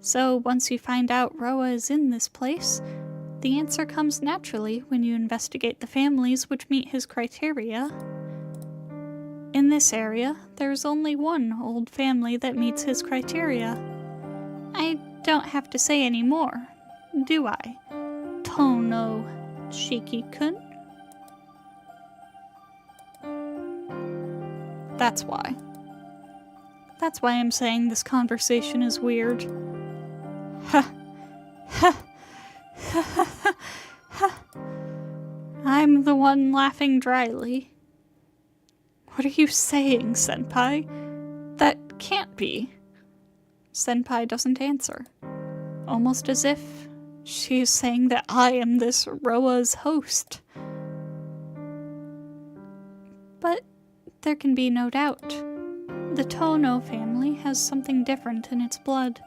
So once you find out Roa is in this place, the answer comes naturally when you investigate the families which meet his criteria. In this area, there's only one old family that meets his criteria. I don't have to say any more, do I? Tono Shiki-kun? That's why. That's why I'm saying this conversation is weird. Ha. Ha. Ha ha ha. I'm the one laughing dryly. What are you saying, Senpai? That can't be. Senpai doesn't answer. Almost as if she is saying that I am this Roa's host. But there can be no doubt. The Tono family has something different in its blood.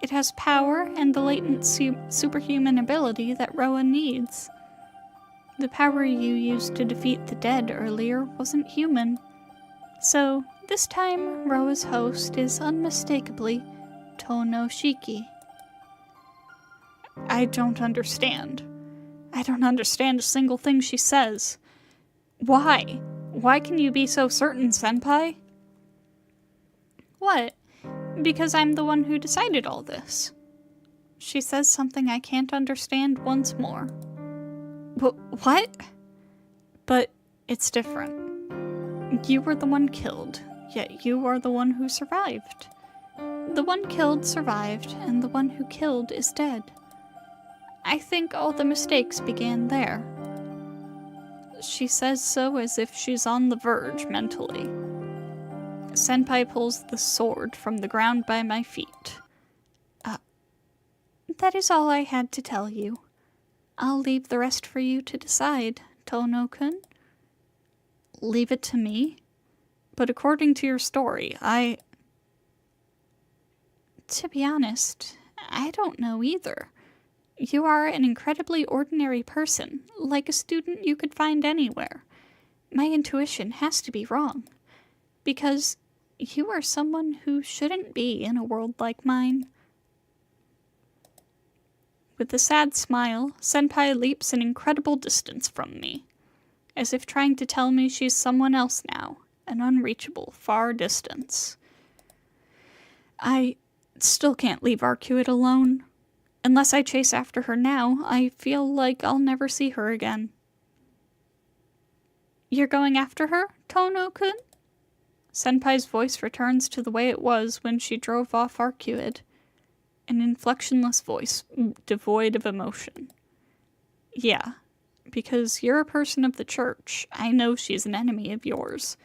It has power and the latent superhuman ability that Roa needs. The power you used to defeat the dead earlier wasn't human. So, this time, Roa's host is unmistakably Tono Shiki. I don't understand. I don't understand a single thing she says. Why? Why can you be so certain, Senpai? What? Because I'm the one who decided all this. She says something I can't understand once more. What? But it's different. You were the one killed, yet you are the one who survived. The one killed survived, and the one who killed is dead. I think all the mistakes began there. She says so as if she's on the verge mentally. Senpai pulls the sword from the ground by my feet. That is all I had to tell you. I'll leave the rest for you to decide, Tono-kun. Leave it to me? But according to your story, To be honest, I don't know either. You are an incredibly ordinary person, like a student you could find anywhere. My intuition has to be wrong, because you are someone who shouldn't be in a world like mine. With a sad smile, Senpai leaps an incredible distance from me, as if trying to tell me she's someone else now, an unreachable, far distance. I still can't leave Arcueid alone. Unless I chase after her now, I feel like I'll never see her again. You're going after her, Tono-kun? Senpai's voice returns to the way it was when she drove off Arcueid. An inflectionless voice, devoid of emotion. Yeah, because you're a person of the church. I know she's an enemy of yours.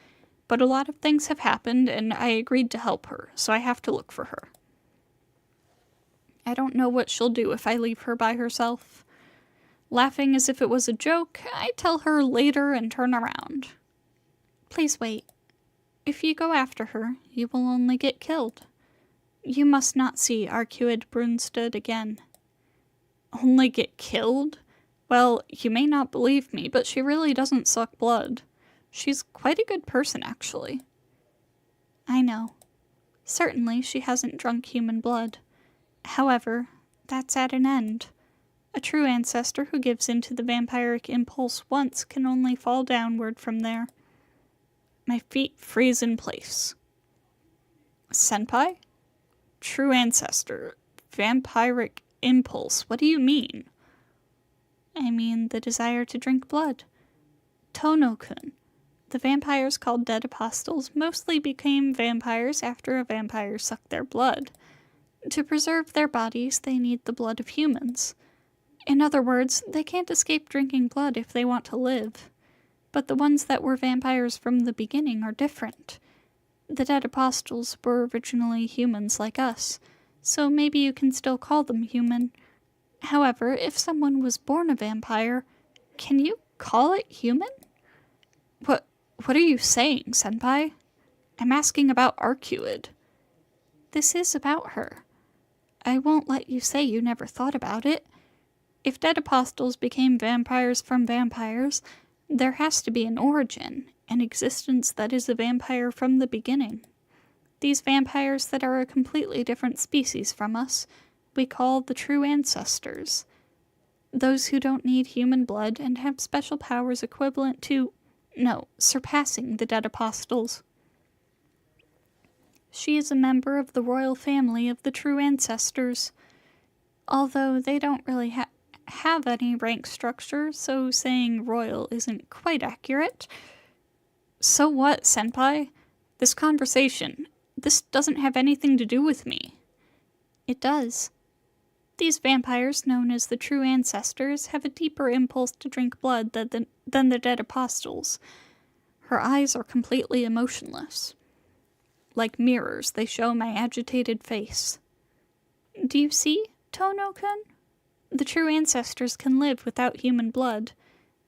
But a lot of things have happened, and I agreed to help her, so I have to look for her. I don't know what she'll do if I leave her by herself. Laughing as if it was a joke, I tell her later and turn around. Please wait. If you go after her, you will only get killed. You must not see Arcueid Brunstad again. Only get killed? Well, you may not believe me, but she really doesn't suck blood. She's quite a good person, actually. I know. Certainly she hasn't drunk human blood. However, that's at an end. A true ancestor who gives in to the vampiric impulse once can only fall downward from there. My feet freeze in place. Senpai? True ancestor. Vampiric impulse. What do you mean? I mean the desire to drink blood. Tono-kun. The vampires called Dead Apostles mostly became vampires after a vampire sucked their blood. To preserve their bodies, they need the blood of humans. In other words, they can't escape drinking blood if they want to live. But the ones that were vampires from the beginning are different. The Dead Apostles were originally humans like us, so maybe you can still call them human. However, if someone was born a vampire, can you call it human? What are you saying, Senpai? I'm asking about Arcueid. This is about her. I won't let you say you never thought about it. If dead apostles became vampires from vampires, there has to be an origin, an existence that is a vampire from the beginning. These vampires that are a completely different species from us, we call the true ancestors. Those who don't need human blood and have special powers equivalent to, no, surpassing the dead apostles. She is a member of the royal family of the true ancestors. Although they don't really have any rank structure, so saying royal isn't quite accurate. So what, senpai? This conversation, this doesn't have anything to do with me. It does. These vampires, known as the true ancestors, have a deeper impulse to drink blood than the dead apostles. Her eyes are completely emotionless. Like mirrors, they show my agitated face. Do you see, Tono-kun? The true ancestors can live without human blood.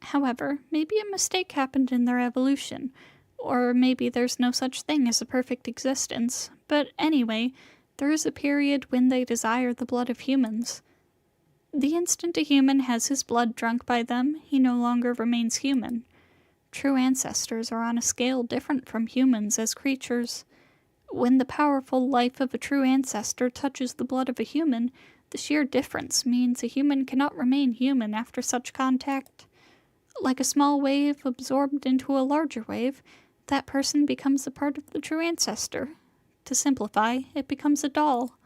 However, maybe a mistake happened in their evolution, or maybe there's no such thing as a perfect existence. But anyway, there is a period when they desire the blood of humans. The instant a human has his blood drunk by them, he no longer remains human. True ancestors are on a scale different from humans as creatures. When the powerful life of a true ancestor touches the blood of a human, the sheer difference means a human cannot remain human after such contact. Like a small wave absorbed into a larger wave, that person becomes a part of the true ancestor. To simplify, it becomes a doll.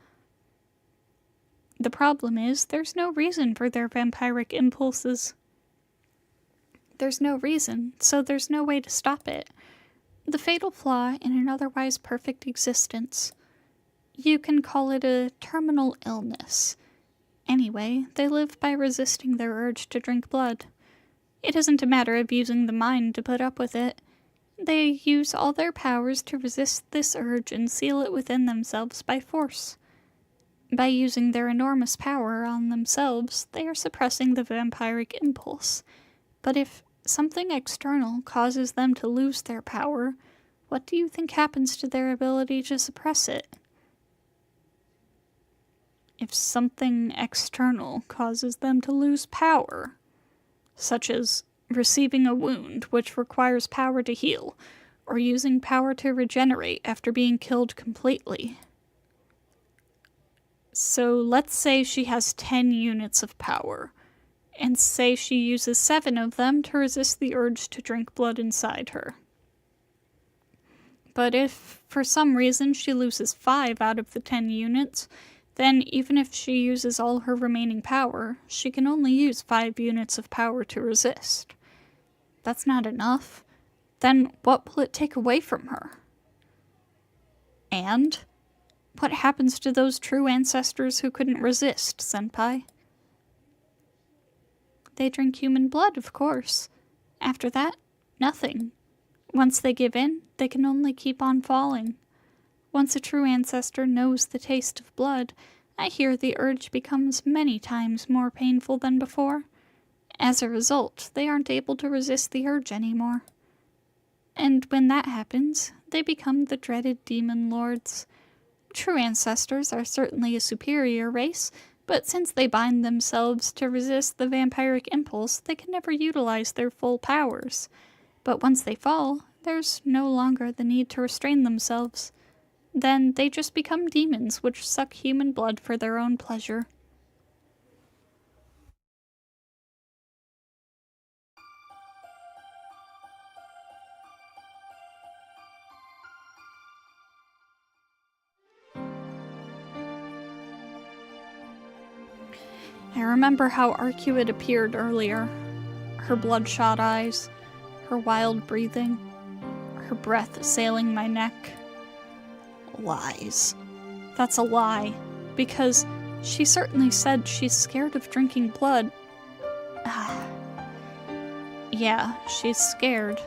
The problem is, there's no reason for their vampiric impulses. There's no reason, so there's no way to stop it. The fatal flaw in an otherwise perfect existence. You can call it a terminal illness. Anyway, they live by resisting their urge to drink blood. It isn't a matter of using the mind to put up with it. They use all their powers to resist this urge and seal it within themselves by force. By using their enormous power on themselves, they are suppressing the vampiric impulse. But if something external causes them to lose their power, what do you think happens to their ability to suppress it? If something external causes them to lose power, such as receiving a wound which requires power to heal, or using power to regenerate after being killed completely. So let's say she has 10 units of power, and say she uses 7 of them to resist the urge to drink blood inside her. But if, for some reason, she loses 5 out of the 10 units, then even if she uses all her remaining power, she can only use 5 units of power to resist. That's not enough. Then what will it take away from her? And what happens to those true ancestors who couldn't resist, senpai? They drink human blood, of course. After that, nothing. Once they give in, they can only keep on falling. Once a true ancestor knows the taste of blood, I hear the urge becomes many times more painful than before. As a result, they aren't able to resist the urge anymore. And when that happens, they become the dreaded demon lords. True ancestors are certainly a superior race, but since they bind themselves to resist the vampiric impulse, they can never utilize their full powers. But once they fall, there's no longer the need to restrain themselves. Then they just become demons which suck human blood for their own pleasure. I remember how Arcueid appeared earlier. Her bloodshot eyes, her wild breathing, her breath assailing my neck. Lies. That's a lie, because she certainly said she's scared of drinking blood. Yeah, she's scared.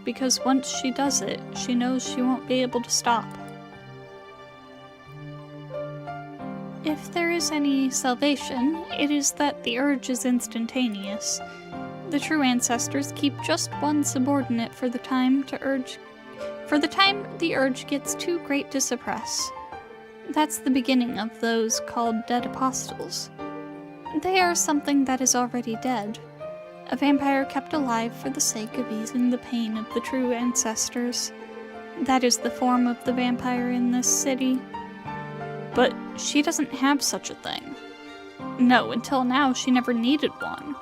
Because once she does it, she knows she won't be able to stop. If there is any salvation, it is that the urge is instantaneous. The true ancestors keep just one subordinate for the time the urge gets too great to suppress. That's the beginning of those called dead apostles. They are something that is already dead. A vampire kept alive for the sake of easing the pain of the true ancestors. That is the form of the vampire in this city. But she doesn't have such a thing. No, until now she never needed one.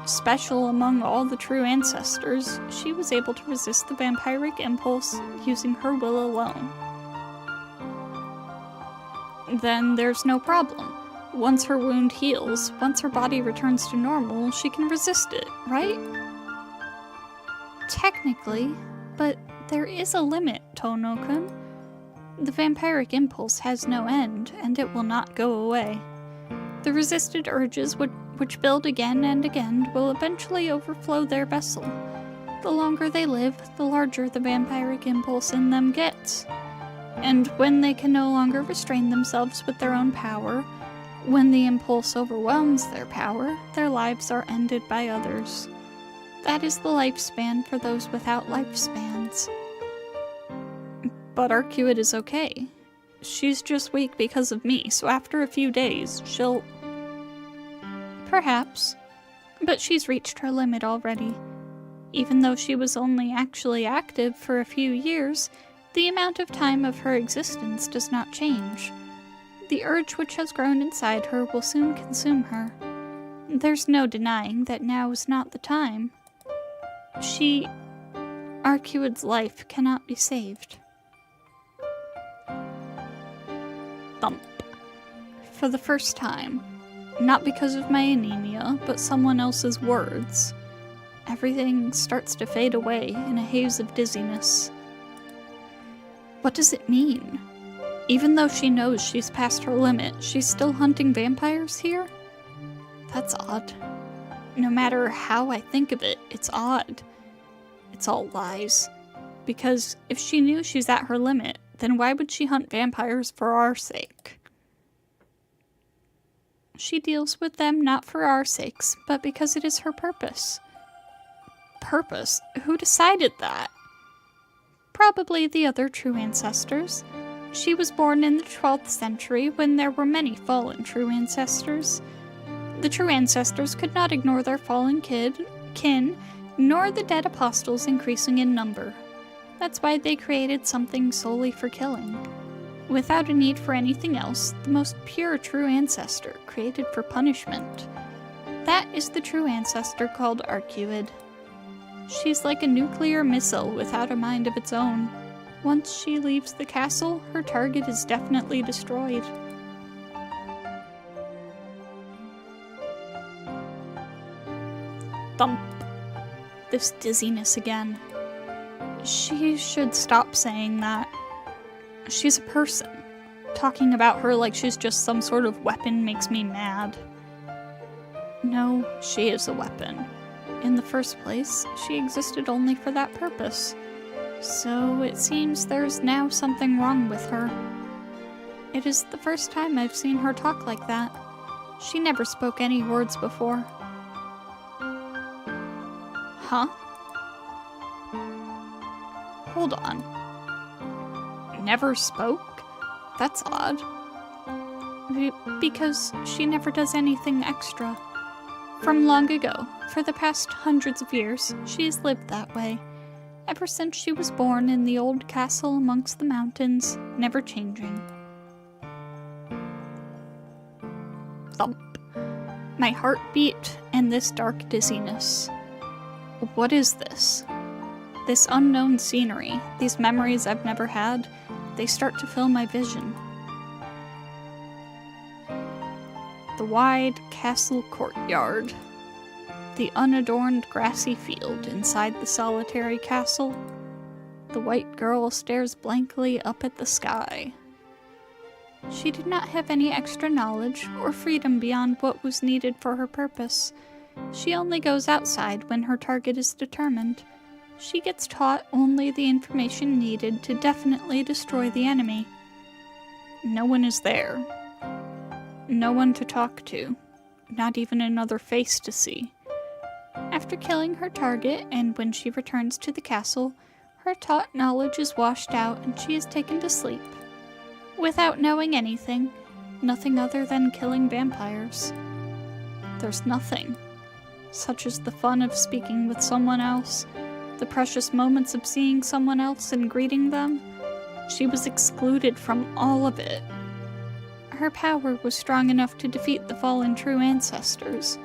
Special among all the true ancestors, she was able to resist the vampiric impulse using her will alone. Then there's no problem. Once her wound heals, once her body returns to normal, she can resist it, right? Technically, but there is a limit, Tono-kun. The vampiric impulse has no end, and it will not go away. The resisted urges which build again and again will eventually overflow their vessel. The longer they live, the larger the vampiric impulse in them gets. And when they can no longer restrain themselves with their own power, when the impulse overwhelms their power, their lives are ended by others. That is the lifespan for those without lifespans. But Arcueid is okay. She's just weak because of me, so after a few days, she'll... Perhaps. But she's reached her limit already. Even though she was only actually active for a few years, the amount of time of her existence does not change. The urge which has grown inside her will soon consume her. There's no denying that now is not the time. Arcueid's life cannot be saved. Thump. For the first time, not because of my anemia, but someone else's words, everything starts to fade away in a haze of dizziness. What does it mean? Even though she knows she's past her limit, she's still hunting vampires here? That's odd. No matter how I think of it, it's odd. It's all lies. Because if she knew she's at her limit, then why would she hunt vampires for our sake? She deals with them not for our sakes, but because it is her purpose. Purpose? Who decided that? Probably the other true ancestors. She was born in the 12th century when there were many fallen true ancestors. The true ancestors could not ignore their fallen kin, nor the dead apostles increasing in number. That's why they created something solely for killing. Without a need for anything else, the most pure true ancestor, created for punishment. That is the true ancestor called Arcueid. She's like a nuclear missile without a mind of its own. Once she leaves the castle, her target is definitely destroyed. Thump. This dizziness again. She should stop saying that. She's a person. Talking about her like she's just some sort of weapon makes me mad. No, she is a weapon. In the first place, she existed only for that purpose. So it seems there's now something wrong with her. It is the first time I've seen her talk like that. She never spoke any words before. Huh? Hold on. Never spoke? That's odd. Because she never does anything extra. From long ago, for the past hundreds of years, she has lived that way. Ever since she was born in the old castle amongst the mountains, never changing. Thump. My heartbeat and this dark dizziness. What is this? This unknown scenery, these memories I've never had, they start to fill my vision. The wide castle courtyard. The unadorned grassy field inside the solitary castle. The white girl stares blankly up at the sky. She did not have any extra knowledge or freedom beyond what was needed for her purpose. She only goes outside when her target is determined. She gets taught only the information needed to definitely destroy the enemy. No one is there. No one to talk to. Not even another face to see. After killing her target, and when she returns to the castle, her taught knowledge is washed out and she is taken to sleep. without knowing anything, nothing other than killing vampires. There's nothing, such as the fun of speaking with someone else, the precious moments of seeing someone else and greeting them. She was excluded from all of it. Her power was strong enough to defeat the fallen true ancestors.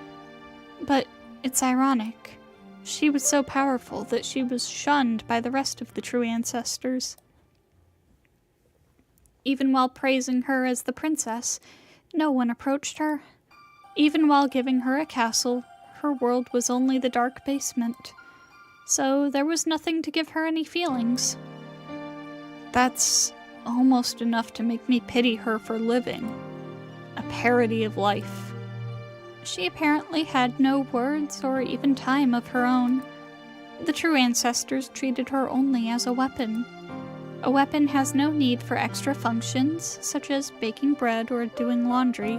But it's ironic. She was so powerful that she was shunned by the rest of the true ancestors. Even while praising her as the princess, no one approached her. Even while giving her a castle, her world was only the dark basement. So there was nothing to give her any feelings. That's almost enough to make me pity her for living. A parody of life. She apparently had no words or even time of her own. The true ancestors treated her only as a weapon. A weapon has no need for extra functions, such as baking bread or doing laundry.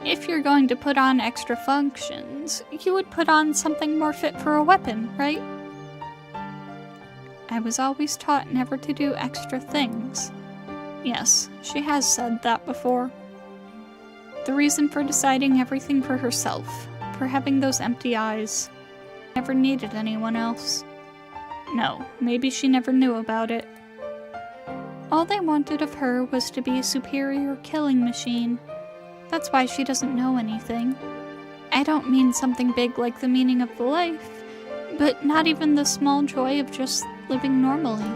If you're going to put on extra functions, you would put on something more fit for a weapon, right? I was always taught never to do extra things. Yes, she has said that before. The reason for deciding everything for herself, for having those empty eyes, never needed anyone else. No, maybe she never knew about it. All they wanted of her was to be a superior killing machine. That's why she doesn't know anything. I don't mean something big like the meaning of the life, but not even the small joy of just living normally.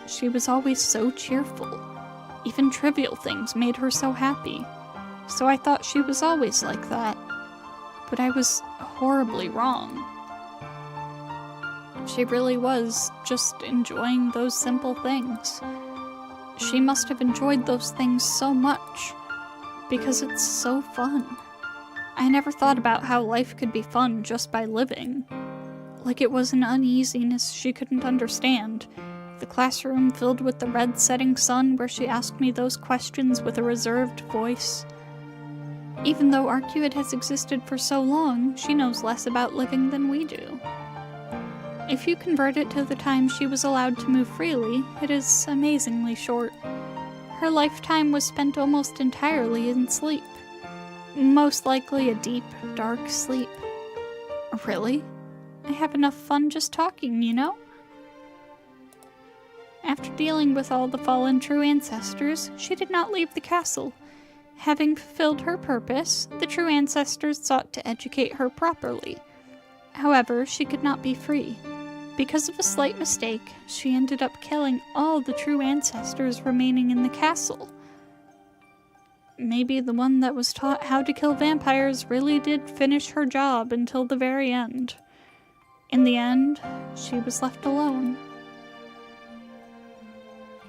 She was always so cheerful. Even trivial things made her so happy. So I thought she was always like that. But I was horribly wrong. She really was just enjoying those simple things. She must have enjoyed those things so much, because it's so fun. I never thought about how life could be fun just by living. Like it was an uneasiness she couldn't understand. The classroom filled with the red setting sun where she asked me those questions with a reserved voice. Even though Arcueid has existed for so long, she knows less about living than we do. If you convert it to the time she was allowed to move freely, it is amazingly short. Her lifetime was spent almost entirely in sleep. Most likely a deep, dark sleep. Really? I have enough fun just talking, you know? After dealing with all the fallen true ancestors, she did not leave the castle. Having fulfilled her purpose, the true ancestors sought to educate her properly. However, she could not be free. Because of a slight mistake, she ended up killing all the true ancestors remaining in the castle. Maybe the one that was taught how to kill vampires really did finish her job until the very end. In the end, she was left alone.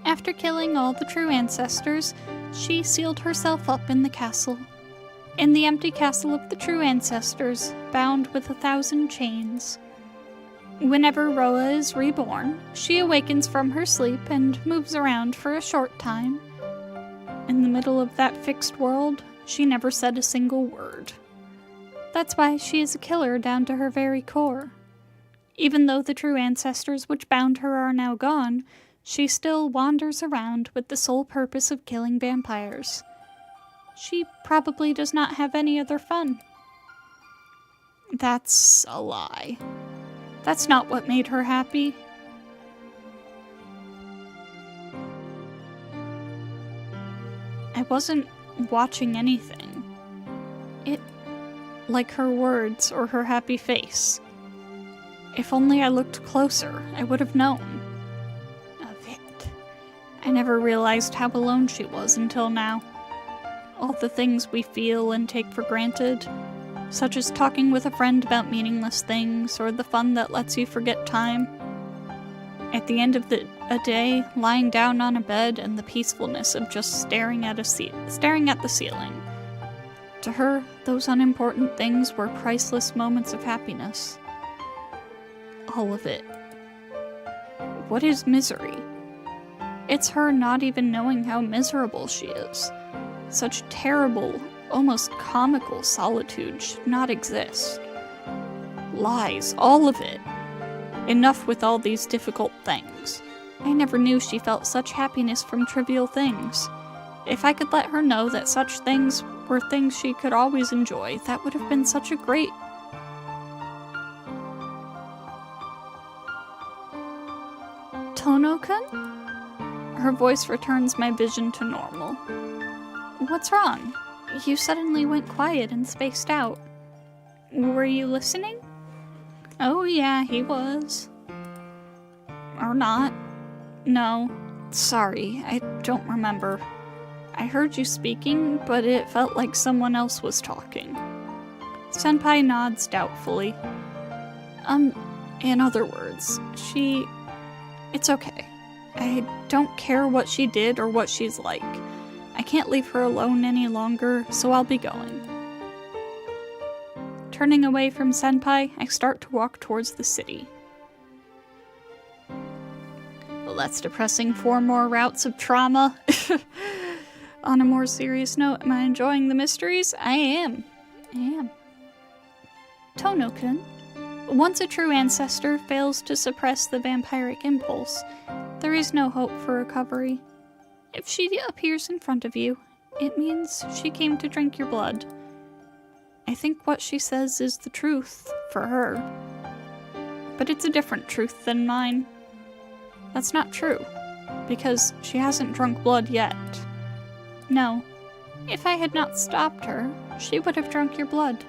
After killing all the true ancestors, she sealed herself up in the castle. In the empty castle of the true ancestors, bound with 1,000 chains. Whenever Roa is reborn, she awakens from her sleep and moves around for a short time. In the middle of that fixed world, she never said a single word. That's why she is a killer down to her very core. Even though the true ancestors which bound her are now gone, she still wanders around with the sole purpose of killing vampires. She probably does not have any other fun. That's a lie. That's not what made her happy. I wasn't watching anything. Like her words or her happy face. If only I looked closer, I would have known. Of it. I never realized how alone she was until now. All the things we feel and take for granted, such as talking with a friend about meaningless things, or the fun that lets you forget time. At the end of a day, lying down on a bed and the peacefulness of just staring at the ceiling. To her, those unimportant things were priceless moments of happiness. All of it. What is misery? It's her not even knowing how miserable she is. Such terrible, almost comical solitude should not exist. Lies, all of it. Enough with all these difficult things. I never knew she felt such happiness from trivial things. If I could let her know that such things were things she could always enjoy, that would have been such a great... Tono-kun? Her voice returns my vision to normal. What's wrong? You suddenly went quiet and spaced out. Were you listening? Oh yeah, he was. Or not. No. Sorry, I don't remember. I heard you speaking, but it felt like someone else was talking. Senpai nods doubtfully. In other words, it's okay. I don't care what she did or what she's like. I can't leave her alone any longer, so I'll be going. Turning away from Senpai, I start to walk towards the city. Well, that's depressing. 4 more routes of trauma. On a more serious note, am I enjoying the mysteries? I am. Tono-kun. Once a true ancestor fails to suppress the vampiric impulse, there is no hope for recovery. If she appears in front of you, it means she came to drink your blood. I think what she says is the truth, for her. But it's a different truth than mine. That's not true, because she hasn't drunk blood yet. No, if I had not stopped her, she would have drunk your blood.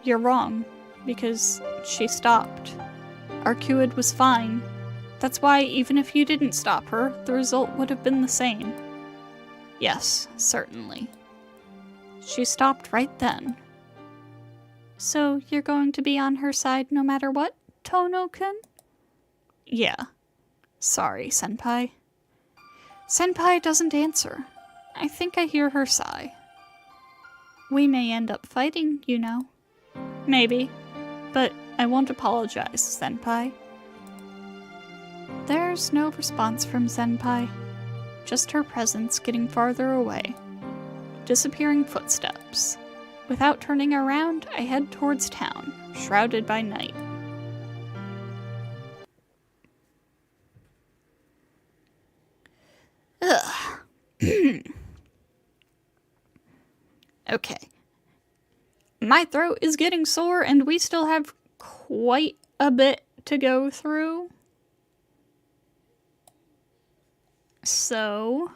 You're wrong, because she stopped. Arcueid was fine. That's why, even if you didn't stop her, the result would have been the same. Yes, certainly. She stopped right then. So, you're going to be on her side no matter what, Tono-kun? Yeah. Sorry, Senpai. Senpai doesn't answer. I think I hear her sigh. We may end up fighting, you know. Maybe. But I won't apologize, Senpai. There's no response from Senpai. Just her presence getting farther away. Disappearing footsteps. Without turning around, I head towards town, shrouded by night. Ugh. Okay. My throat is getting sore, and we still have quite a bit to go through. So,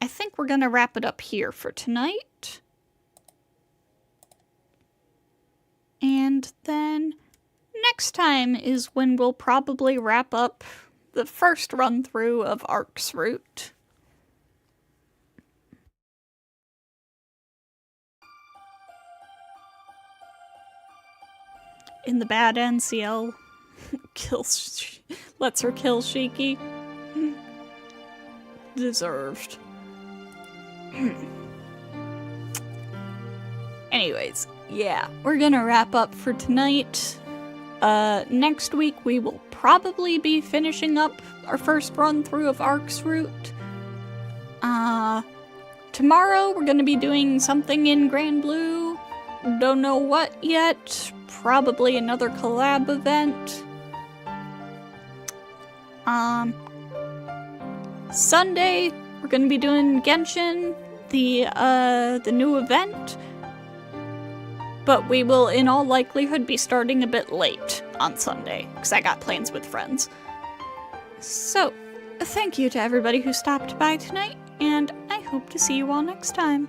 I think we're gonna wrap it up here for tonight. And then next time is when we'll probably wrap up the first run-through of Arcueid Route. In the bad NCL, lets her kill Shiki. Deserved. Anyways, yeah, we're gonna wrap up for tonight. Next week we will probably be finishing up our first run through of Arcueid Route. Tomorrow we're gonna be doing something in Grand Blue. Don't know what yet. Probably another collab event. Sunday we're gonna be doing Genshin, the new event. But we will, in all likelihood, be starting a bit late on Sunday, because I got plans with friends. So, thank you to everybody who stopped by tonight, and I hope to see you all next time.